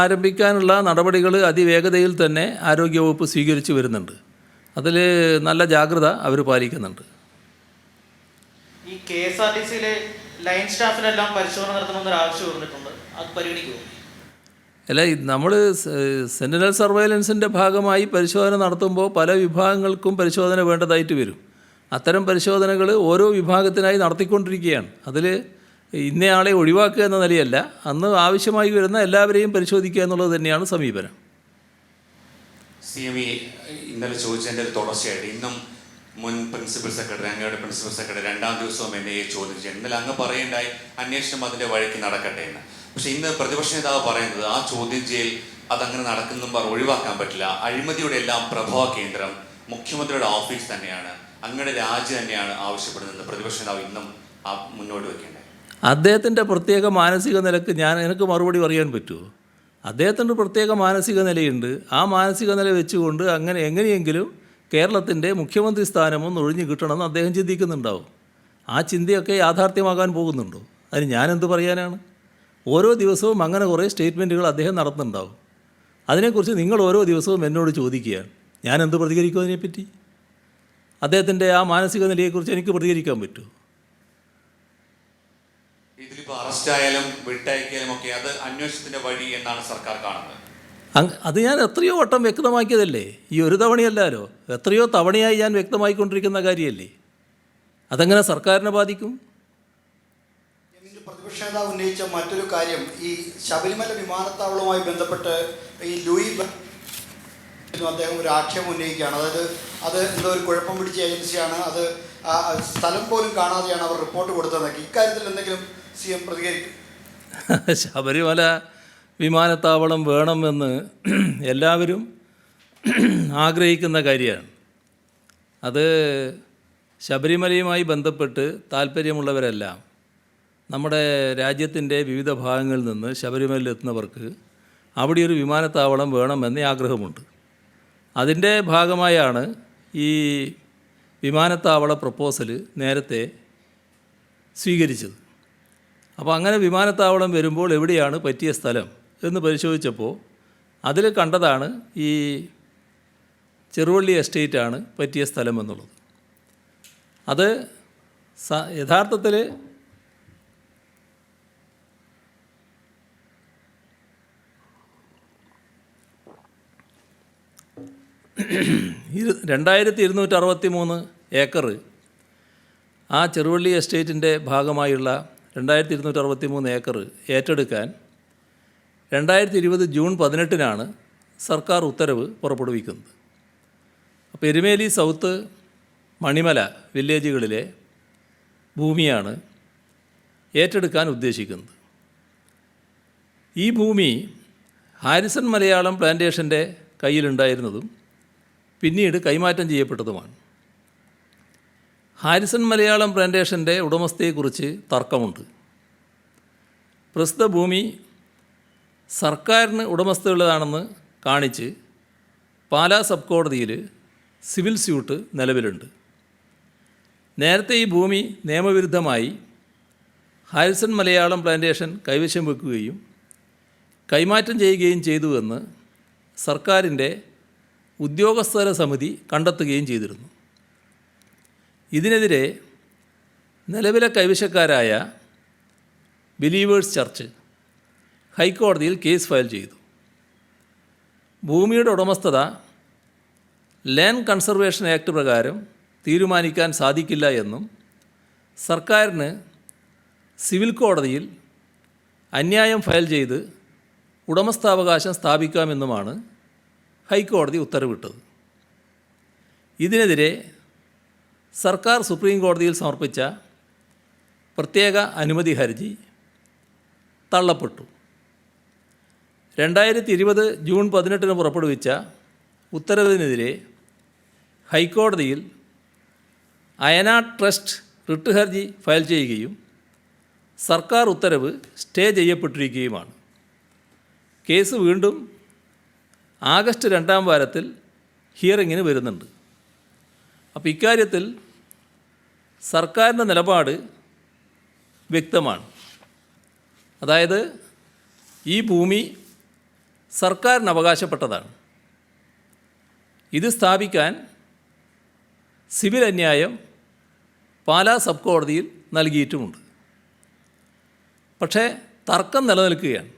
ആരംഭിക്കാനുള്ള നടപടികൾ അതിവേഗതയിൽ തന്നെ ആരോഗ്യവകുപ്പ് സ്വീകരിച്ചു വരുന്നുണ്ട്. അതിൽ നല്ല ജാഗ്രത അവർ പാലിക്കുന്നുണ്ട്. ഈ KSRTCയിലെ ലൈൻ സ്റ്റാഫിനെല്ലാം പരിശോധന നടത്തണമെന്നൊരു ആവശ്യം വന്നിട്ടുണ്ട്. അത് പരിഗണിക്കുമോ? അല്ല, നമ്മൾ സെന്റിനൽ സർവൈലൻസിൻ്റെ ഭാഗമായി പരിശോധന നടത്തുമ്പോൾ പല വിഭാഗങ്ങൾക്കും പരിശോധന വേണ്ടതായിട്ട് വരും. അത്തരം പരിശോധനകൾ ഓരോ വിഭാഗത്തിനായി നടത്തിക്കൊണ്ടിരിക്കുകയാണ്. അതിൽ ഇന്നയാളെ ഒഴിവാക്കുക എന്ന നിലയല്ല, അന്ന് ആവശ്യമായി വരുന്ന എല്ലാവരെയും പരിശോധിക്കുക എന്നുള്ളത് തന്നെയാണ് സമീപനം. CME ഇന്നലെ ചോദിച്ചതിൻ്റെ ഒരു തുടർച്ചയായിട്ട് ഇന്നും മുൻ പ്രിൻസിപ്പൽ സെക്രട്ടറി, അങ്ങയുടെ പ്രിൻസിപ്പൽ സെക്രട്ടറി 2ാം ദിവസവും എന്നെ ചോദ്യം ചെയ്തു. ഇന്നലെ അങ്ങ് പറയുണ്ടായി അന്വേഷണം അതിൻ്റെ വഴിക്ക് നടക്കട്ടെ എന്ന്. പക്ഷേ ഇന്ന് പ്രതിപക്ഷ നേതാവ് പറയുന്നത് ആ ചോദ്യം ചെയ്യൽ അതങ്ങനെ നടക്കുന്നും ഒഴിവാക്കാൻ പറ്റില്ല. അഴിമതിയുടെ എല്ലാം പ്രഭവ കേന്ദ്രം മുഖ്യമന്ത്രിയുടെ ഓഫീസ് തന്നെയാണ്, അങ്ങയുടെ രാജി തന്നെയാണ് ആവശ്യപ്പെടുന്നത്. പ്രതിപക്ഷ നേതാവ് ഇന്നും മുന്നോട്ട് വയ്ക്കേണ്ടത്. അദ്ദേഹത്തിൻ്റെ പ്രത്യേക മാനസിക നിലക്ക് എനിക്ക് മറുപടി പറയാൻ പറ്റുമോ? അദ്ദേഹത്തിൻ്റെ പ്രത്യേക മാനസിക നിലയുണ്ട്. ആ മാനസിക നില വെച്ചുകൊണ്ട് എങ്ങനെയെങ്കിലും കേരളത്തിൻ്റെ മുഖ്യമന്ത്രി സ്ഥാനമൊന്ന് ഒഴിഞ്ഞു കിട്ടണമെന്ന് അദ്ദേഹം ചിന്തിക്കുന്നുണ്ടാവും. ആ ചിന്തയൊക്കെ യാഥാർത്ഥ്യമാകാൻ പോകുന്നുണ്ടോ? അതിന് ഞാനെന്ത് പറയാനാണ്? ഓരോ ദിവസവും അങ്ങനെ കുറേ സ്റ്റേറ്റ്മെൻറ്റുകൾ അദ്ദേഹം നടത്തുന്നുണ്ടാവും. അതിനെക്കുറിച്ച് നിങ്ങൾ ഓരോ ദിവസവും എന്നോട് ചോദിക്കുകയാണ്, ഞാൻ എന്ത് പ്രതികരിക്കും അതിനെപ്പറ്റി? അദ്ദേഹത്തിൻ്റെ ആ മാനസിക നിലയെക്കുറിച്ച് എനിക്ക് പ്രതികരിക്കാൻ പറ്റുമോ? ഇതിലിപ്പോൾ അറസ്റ്റായാലും വിട്ടയക്കാലും ഒക്കെ അത് അന്വേഷണത്തിൻ്റെ വഴി എന്നാണ് സർക്കാർ കാണുന്നത്. അത് ഞാൻ എത്രയോ വട്ടം വ്യക്തമാക്കിയതല്ലേ, ഈ ഒരു തവണയല്ലല്ലോ, എത്രയോ തവണയായി ഞാൻ വ്യക്തമായിക്കൊണ്ടിരിക്കുന്ന കാര്യമല്ലേ. അതെങ്ങനെ സർക്കാരിനെ ബാധിക്കും? പ്രതിപക്ഷ നേതാവ് ഉന്നയിച്ച മറ്റൊരു കാര്യം, ഈ ശബരിമല വിമാനത്താവളവുമായി ബന്ധപ്പെട്ട് ഈ ലൂയി അദ്ദേഹം ഒരു ആക്ഷേപം ഉന്നയിക്കുകയാണ്. അതായത് അത് എന്തോ ഒരു കുഴപ്പം പിടിച്ച ഏജൻസിയാണ്, അത് സ്ഥലം പോലും കാണാതെയാണ് അവർ റിപ്പോർട്ട് കൊടുത്തതെന്നൊക്കെ. ഇക്കാര്യത്തിൽ എന്തെങ്കിലും CM പ്രതികരിക്കും? ശബരിമല വിമാനത്താവളം വേണമെന്ന് എല്ലാവരും ആഗ്രഹിക്കുന്ന കാര്യമാണ്. അത് ശബരിമലയുമായി ബന്ധപ്പെട്ട് താല്പര്യമുള്ളവരെല്ലാം നമ്മുടെ രാജ്യത്തിൻ്റെ വിവിധ ഭാഗങ്ങളിൽ നിന്ന് ശബരിമലയിലെത്തുന്നവർക്ക് അവിടെ ഒരു വിമാനത്താവളം വേണമെന്നേ ആഗ്രഹമുണ്ട്. അതിൻ്റെ ഭാഗമായാണ് ഈ വിമാനത്താവള പ്രപ്പോസൽ നേരത്തെ സ്വീകരിച്ചത്. അപ്പോൾ അങ്ങനെ വിമാനത്താവളം വരുമ്പോൾ എവിടെയാണ് പറ്റിയ സ്ഥലം എന്ന് പരിശോധിച്ചപ്പോൾ അതിൽ കണ്ടതാണ് ഈ ചെറുവള്ളി എസ്റ്റേറ്റാണ് പറ്റിയ സ്ഥലം എന്നുള്ളത്. അത് യഥാർത്ഥത്തിൽ ഇത് 2263 ഏക്കർ ആ ചെറുവള്ളി എസ്റ്റേറ്റിൻ്റെ ഭാഗമായുള്ള 2263 ഏക്കർ ഏറ്റെടുക്കാൻ 2020 ജൂൺ 18 സർക്കാർ ഉത്തരവ് പുറപ്പെടുവിക്കുന്നത്. അപ്പോൾ എരുമേലി സൗത്ത്, മണിമല വില്ലേജുകളിലെ ഭൂമിയാണ് ഏറ്റെടുക്കാൻ ഉദ്ദേശിക്കുന്നത്. ഈ ഭൂമി ഹാരിസൺ മലയാളം പ്ലാന്റേഷൻ്റെ കയ്യിലുണ്ടായിരുന്നതും പിന്നീട് കൈമാറ്റം ചെയ്യപ്പെട്ടതുമാണ്. ഹാരിസൺ മലയാളം പ്ലാന്റേഷൻ്റെ ഉടമസ്ഥയെക്കുറിച്ച് തർക്കമുണ്ട്. പ്രസ്തുത ഭൂമി സർക്കാരിന് ഉടമസ്ഥയുള്ളതാണെന്ന് കാണിച്ച് പാലാ സബ് കോടതിയിൽ സിവിൽ സ്യൂട്ട് നിലവിലുണ്ട്. നേരത്തെ ഈ ഭൂമി നിയമവിരുദ്ധമായി ഹാരിസൺ മലയാളം പ്ലാന്റേഷൻ കൈവശം വെക്കുകയും കൈമാറ്റം ചെയ്യുകയും ചെയ്തുവെന്ന് സർക്കാരിൻ്റെ ഉദ്യോഗസ്ഥര സമിതി കണ്ടെത്തുകയും ചെയ്തിരുന്നു. ഇതിനെതിരെ നിലവിലെ കൈവശക്കാരായ ബിലീവേഴ്സ് ചർച്ച് ഹൈക്കോടതിയിൽ കേസ് ഫയൽ ചെയ്തു. ഭൂമിയുടെ ഉടമസ്ഥത ലാൻഡ് കൺസർവേഷൻ ആക്ട് പ്രകാരം തീരുമാനിക്കാൻ സാധിക്കില്ല എന്നും സർക്കാരിന് സിവിൽ കോടതിയിൽ അന്യായം ഫയൽ ചെയ്ത് ഉടമസ്ഥാവകാശം സ്ഥാപിക്കാമെന്നുമാണ് ഹൈക്കോടതി ഉത്തരവിട്ടത്. ഇതിനെതിരെ സർക്കാർ സുപ്രീം കോടതിയിൽ സമർപ്പിച്ച പ്രത്യേക അനുമതി ഹർജി തള്ളപ്പെട്ടു. 2020 ജൂൺ 18 പുറപ്പെടുവിച്ച ഉത്തരവിനെതിരെ ഹൈക്കോടതിയിൽ അയനാട് ട്രസ്റ്റ് റിട്ട് ഹർജി ഫയൽ ചെയ്യുകയും സർക്കാർ ഉത്തരവ് സ്റ്റേ ചെയ്യപ്പെട്ടിരിക്കുകയുമാണ്. കേസ് വീണ്ടും ആഗസ്റ്റ് 2-ാം വാരത്തിൽ ഹിയറിങ്ങിന് വരുന്നുണ്ട്. അപ്പോൾ ഇക്കാര്യത്തിൽ സർക്കാരിൻ്റെ നിലപാട് വ്യക്തമാണ്. അതായത് ഈ ഭൂമി സർക്കാരിന് അവകാശപ്പെട്ടതാണ്. ഇത് സ്ഥാപിക്കാൻ സിവിൽ അന്യായം പാലാ സബ് കോടതിയിൽ നൽകിയിട്ടുമുണ്ട്. പക്ഷേ തർക്കം നിലനിൽക്കുകയാണ്.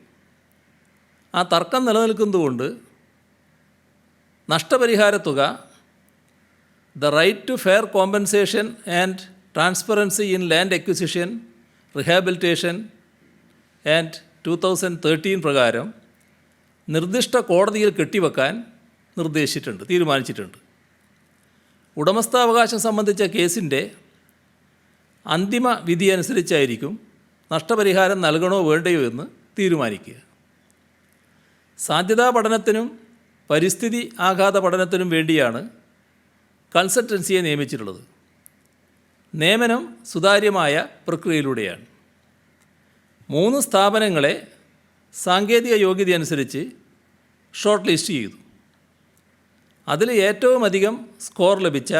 ആ തർക്കം നിലനിൽക്കുന്നതുകൊണ്ട് നഷ്ടപരിഹാര തുക, the right to fair compensation and transparency in land acquisition rehabilitation and 2013 പ്രകാരം നിർദ്ദിഷ്ട കോടതിയിൽ കെട്ടിവെക്കാൻ തീരുമാനിച്ചിട്ടുണ്ട്. ഉടമസ്ഥാവകാശം സംബന്ധിച്ച കേസിൻ്റെ അന്തിമ വിധി അനുസരിച്ചായിരിക്കും നഷ്ടപരിഹാരം നൽകണോ വേണ്ടയോ എന്ന് തീരുമാനിക്കുക. സാധ്യതാ പഠനത്തിനും പരിസ്ഥിതി ആഘാത പഠനത്തിനും വേണ്ടിയാണ് കൺസൾട്ടൻസിയെ നിയമിച്ചിട്ടുള്ളത്. നിയമനം സുതാര്യമായ പ്രക്രിയയിലൂടെയാണ്. 3 സ്ഥാപനങ്ങളെ സാങ്കേതിക യോഗ്യത അനുസരിച്ച് ഷോർട്ട് ലിസ്റ്റ് ചെയ്തു. അതിൽ ഏറ്റവും അധികം സ്കോർ ലഭിച്ച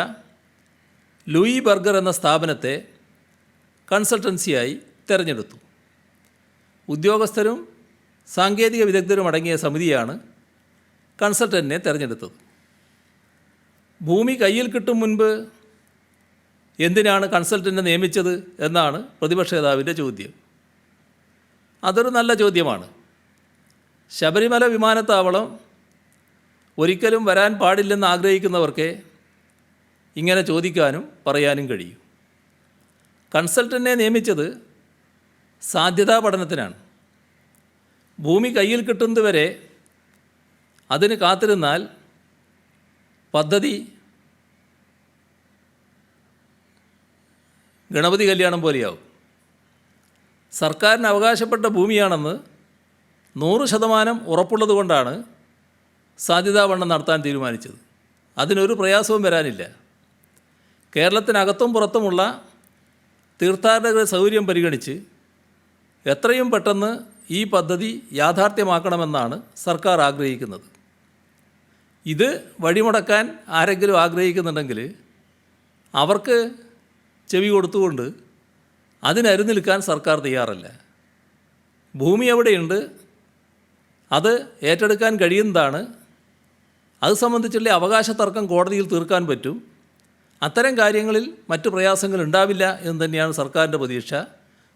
ലൂയി ബർഗർ എന്ന സ്ഥാപനത്തെ കൺസൾട്ടൻസിയായി തിരഞ്ഞെടുത്തു. ഉദ്യോഗസ്ഥരും സാങ്കേതിക വിദഗ്ധരും അടങ്ങിയ സമിതിയാണ് കൺസൾട്ടൻറ്റിനെ തിരഞ്ഞെടുത്തത്. ഭൂമി കയ്യിൽ കിട്ടും മുൻപ് എന്തിനാണ് കൺസൾട്ടൻറ്റിനെ നിയമിച്ചത് എന്നാണ് പ്രതിപക്ഷ നേതാവിൻ്റെ ചോദ്യം. അതൊരു നല്ല ചോദ്യമാണ്. ശബരിമല വിമാനത്താവളം ഒരിക്കലും വരാൻ പാടില്ലെന്ന് ആഗ്രഹിക്കുന്നവർക്ക് ഇങ്ങനെ ചോദിക്കാനും പറയാനും കഴിയും. കൺസൾട്ടൻറ്റിനെ നിയമിച്ചത് സാധ്യതാ പഠനത്തിനാണ്. ഭൂമി കയ്യിൽ കിട്ടുന്നതുവരെ അതിന് കാത്തിരുന്നാൽ പദ്ധതി ഗണപതി കല്യാണം പോലെയാവും. സർക്കാരിന് അവകാശപ്പെട്ട ഭൂമിയാണെന്ന് 100% ഉറപ്പുള്ളത് കൊണ്ടാണ് സാധ്യതാ പഠനം നടത്താൻ തീരുമാനിച്ചത്. അതിനൊരു പ്രയാസവും വരാനില്ല. കേരളത്തിനകത്തും പുറത്തുമുള്ള തീർത്ഥാടകരുടെ സൗകര്യം പരിഗണിച്ച് എത്രയും പെട്ടെന്ന് ഈ പദ്ധതി യാഥാർത്ഥ്യമാക്കണമെന്നാണ് സർക്കാർ ആഗ്രഹിക്കുന്നത്. ഇത് വഴിമുടക്കാൻ ആരെങ്കിലും ആഗ്രഹിക്കുന്നുണ്ടെങ്കിൽ അവർക്ക് ചെവി കൊടുത്തുകൊണ്ട് അതിനരുന്ന് നിൽക്കാൻ സർക്കാർ തയ്യാറല്ല. ഭൂമി എവിടെയുണ്ട്, അത് ഏറ്റെടുക്കാൻ കഴിയുന്നതാണ്. അത് സംബന്ധിച്ചുള്ള അവകാശ തർക്കം കോടതിയിൽ തീർക്കാൻ പറ്റും. അത്തരം കാര്യങ്ങളിൽ മറ്റു പ്രയാസങ്ങൾ ഉണ്ടാവില്ല എന്ന് തന്നെയാണ് സർക്കാരിൻ്റെ പ്രതീക്ഷ.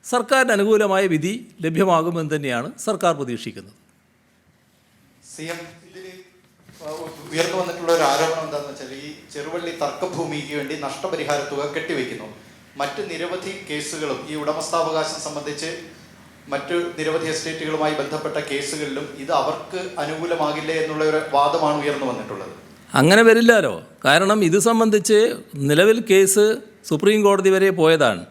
സർക്കാരിന് അനുകൂലമായ വിധി ലഭ്യമാകുമെന്ന് തന്നെയാണ് സർക്കാർ പ്രതീക്ഷിക്കുന്നത്. CM, ഇതിൽ ഉയർന്നു വന്നിട്ടുള്ള ഒരു ആരോപണം എന്താണെന്ന് വെച്ചാൽ ഈ ചെറുവള്ളി തർക്കഭൂമിക്ക് വേണ്ടി നഷ്ടപരിഹാര തുക കെട്ടിവെക്കുന്നു. മറ്റ് നിരവധി കേസുകളും ഈ ഉടമസ്ഥാവകാശം സംബന്ധിച്ച് മറ്റു നിരവധി എസ്റ്റേറ്റുകളുമായി ബന്ധപ്പെട്ട കേസുകളിലും ഇത് അവർക്ക് അനുകൂലമാകില്ലേ എന്നുള്ള ഒരു വാദമാണ് ഉയർന്നു വന്നിട്ടുള്ളത്. അങ്ങനെ വരില്ലല്ലോ. കാരണം ഇത് സംബന്ധിച്ച് നിലവിൽ കേസ് സുപ്രീം കോടതി വരെ പോയതാണ്.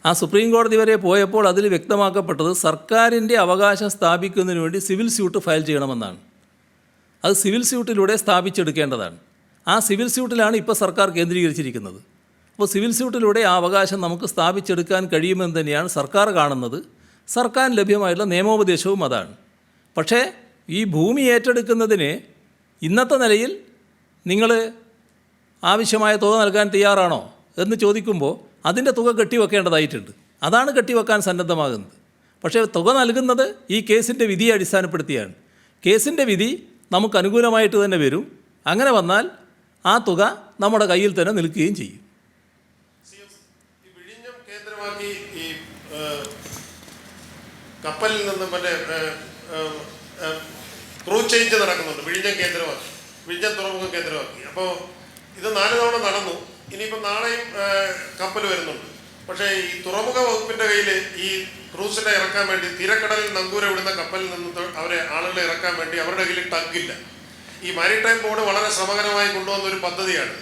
ആ സുപ്രീം കോടതി വരെ പോയപ്പോൾ അതിൽ വ്യക്തമാക്കപ്പെട്ടത് സർക്കാരിൻ്റെ അവകാശം സ്ഥാപിക്കുന്നതിന് വേണ്ടി സിവിൽ സ്യൂട്ട് ഫയൽ ചെയ്യണമെന്നാണ്. അത് സിവിൽ സ്യൂട്ടിലൂടെ സ്ഥാപിച്ചെടുക്കേണ്ടതാണ്. ആ സിവിൽ സ്യൂട്ടിലാണ് ഇപ്പോൾ സർക്കാർ കേന്ദ്രീകരിച്ചിരിക്കുന്നത്. അപ്പോൾ സിവിൽ സ്യൂട്ടിലൂടെ ആ അവകാശം നമുക്ക് സ്ഥാപിച്ചെടുക്കാൻ കഴിയുമെന്ന് തന്നെയാണ് സർക്കാർ കാണുന്നത്. സർക്കാരിന് ലഭ്യമായിട്ടുള്ള നിയമോപദേശവും അതാണ്. പക്ഷേ ഈ ഭൂമി ഏറ്റെടുക്കുന്നതിന് ഇന്നത്തെ നിലയിൽ നിങ്ങൾ ആവശ്യമായ തുക നൽകാൻ തയ്യാറാണോ എന്ന് ചോദിക്കുമ്പോൾ അതിൻ്റെ തുക കെട്ടിവെക്കേണ്ടതായിട്ടുണ്ട്. അതാണ് കെട്ടിവെക്കാൻ സന്നദ്ധമാകുന്നത്. പക്ഷേ തുക നൽകുന്നത് ഈ കേസിൻ്റെ വിധിയെ അടിസ്ഥാനപ്പെടുത്തിയാണ്. കേസിൻ്റെ വിധി നമുക്ക് അനുകൂലമായിട്ട് തന്നെ വരും. അങ്ങനെ വന്നാൽ ആ തുക നമ്മുടെ കയ്യിൽ തന്നെ നിൽക്കുകയും ചെയ്യും. വിഴിഞ്ഞം കേന്ദ്രമാക്കി ഈ കപ്പലിൽ നിന്ന് മറ്റേ ക്രൂ ചേഞ്ച് നടക്കുന്നുണ്ട്. വിഴിഞ്ഞം കേന്ദ്രമാക്കി, വിഴിഞ്ഞം തുറമുഖം കേന്ദ്രമാക്കി. അപ്പോൾ ഇത് 4 തവണ നടന്നു. ഇനിയിപ്പോൾ നാളെയും കപ്പൽ വരുന്നുണ്ട്. പക്ഷേ ഈ തുറമുഖ വകുപ്പിൻ്റെ കയ്യിൽ ഈ ക്രൂസിനെ ഇറക്കാൻ വേണ്ടി തീരക്കടലിൽ നങ്കൂര വിടുന്ന കപ്പലിൽ നിന്ന് ആളുകളെ ഇറക്കാൻ വേണ്ടി അവരുടെ കയ്യിൽ ടഗ്ഗില്ല. ഈ മാരിടൈം ബോർഡ് വളരെ ശ്രമകരമായി കൊണ്ടുവന്ന ഒരു പദ്ധതിയാണ്.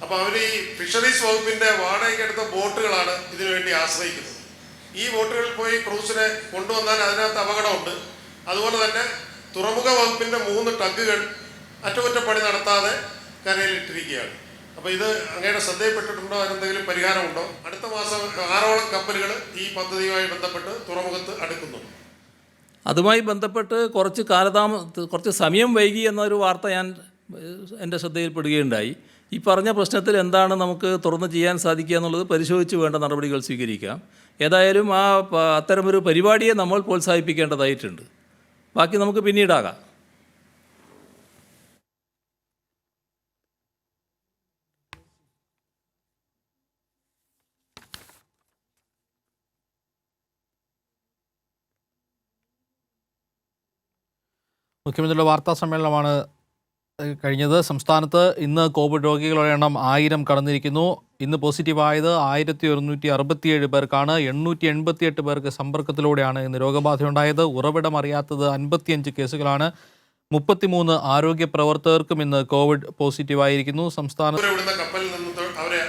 അപ്പോൾ അവർ ഈ ഫിഷറീസ് വകുപ്പിൻ്റെ വാടകയ്ക്കെടുത്ത ബോട്ടുകളാണ് ഇതിനുവേണ്ടി ആശ്രയിക്കുന്നത്. ഈ ബോട്ടുകളിൽ പോയി ക്രൂസിനെ കൊണ്ടുവന്നാൽ അതിനകത്ത് അപകടമുണ്ട്. അതുപോലെ തന്നെ തുറമുഖ വകുപ്പിൻ്റെ 3 ടഗ്ഗുകൾ അറ്റകുറ്റപ്പണി നടത്താതെ കരയിലിട്ടിരിക്കുകയാണ്. അപ്പോൾ ഇത് അങ്ങയുടെ ശ്രദ്ധയിൽപ്പെട്ടിട്ടുണ്ടോ? അതിനെന്തെങ്കിലും പരിഹാരമുണ്ടോ? അടുത്ത മാസം 6ഓളം കപ്പലുകൾ ഈ പദ്ധതിയുമായി ബന്ധപ്പെട്ട് തുറമുഖത്ത് അടുക്കുന്നുണ്ട്. അതുമായി ബന്ധപ്പെട്ട് കുറച്ച് സമയം വൈകി എന്നൊരു വാർത്ത എൻ്റെ ശ്രദ്ധയിൽപ്പെടുകയുണ്ടായി. ഈ പറഞ്ഞ പ്രശ്നത്തിൽ എന്താണ് നമുക്ക് തുറന്ന് ചെയ്യാൻ സാധിക്കുക എന്നുള്ളത് പരിശോധിച്ച് വേണ്ട നടപടികൾ സ്വീകരിക്കാം. ഏതായാലും അത്തരമൊരു പരിപാടിയെ നമ്മൾ പ്രോത്സാഹിപ്പിക്കേണ്ടതായിട്ടുണ്ട്. ബാക്കി നമുക്ക് പിന്നീടാകാം. മുഖ്യമന്ത്രിയുടെ വാർത്താ സമ്മേളനമാണ് കഴിഞ്ഞത്. സംസ്ഥാനത്ത് ഇന്ന് കോവിഡ് രോഗികളുടെ എണ്ണം 1000 കടന്നിരിക്കുന്നു. ഇന്ന് പോസിറ്റീവായത് 1167 പേർക്കാണ്. 888 പേർക്ക് സമ്പർക്കത്തിലൂടെയാണ് ഇന്ന് രോഗബാധയുണ്ടായത്. ഉറവിടം അറിയാത്തത് 55 കേസുകളാണ്. 33 ആരോഗ്യ പ്രവർത്തകർക്കും ഇന്ന് കോവിഡ് പോസിറ്റീവായിരിക്കുന്നു. സംസ്ഥാനത്ത് കപ്പലിൽ നിന്ന്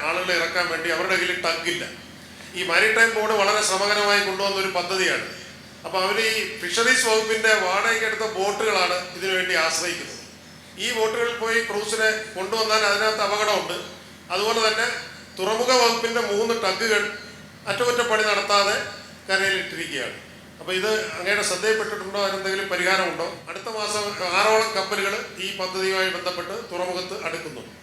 ആളുകളെ ഇറക്കാൻ വേണ്ടി അവരുടെ കയ്യിൽ ടഗ്ഗില്ല. ഈ മാരിടൈം ബോർഡ് വളരെ ശ്രമകരമായി കൊണ്ടുവന്ന ഒരു പദ്ധതിയാണ്. അപ്പോൾ അവർ ഈ ഫിഷറീസ് വകുപ്പിൻ്റെ വാടകയ്ക്കെടുത്ത ബോട്ടുകളാണ് ഇതിനുവേണ്ടി ആശ്രയിക്കുന്നത്. ഈ ബോട്ടുകളിൽ പോയി ക്രൂസിനെ കൊണ്ടുവന്നാൽ അതിനകത്ത് അപകടമുണ്ട്. അതുപോലെ തന്നെ തുറമുഖ വകുപ്പിൻ്റെ 3 ടഗ്ഗുകൾ അറ്റകുറ്റപ്പണി നടത്താതെ കരയിലിട്ടിരിക്കുകയാണ്. അപ്പോൾ ഇത് അങ്ങയുടെ ശ്രദ്ധയിൽപ്പെട്ടിട്ടുണ്ടോ? അതിനെന്തെങ്കിലും പരിഹാരമുണ്ടോ? അടുത്ത മാസം 6ഓളം കപ്പലുകൾ ഈ പദ്ധതിയുമായി ബന്ധപ്പെട്ട് തുറമുഖത്ത് അടുക്കുന്നുണ്ട്.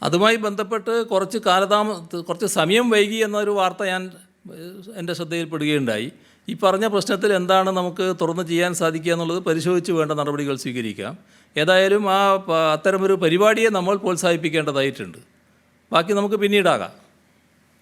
അതുമായി ബന്ധപ്പെട്ട് കുറച്ച് സമയം വൈകി എന്നൊരു വാർത്ത എൻ്റെ ശ്രദ്ധയിൽപ്പെടുകയുണ്ടായി. ഈ പറഞ്ഞ പ്രശ്നത്തിൽ എന്താണ് നമുക്ക് തുറന്ന് ചെയ്യാൻ സാധിക്കുക എന്നുള്ളത് പരിശോധിച്ച് വേണ്ട നടപടികൾ സ്വീകരിക്കാം. ഏതായാലും അത്തരമൊരു പരിപാടിയെ നമ്മൾ പ്രോത്സാഹിപ്പിക്കേണ്ടതായിട്ടുണ്ട്. ബാക്കി നമുക്ക് പിന്നീടാകാം.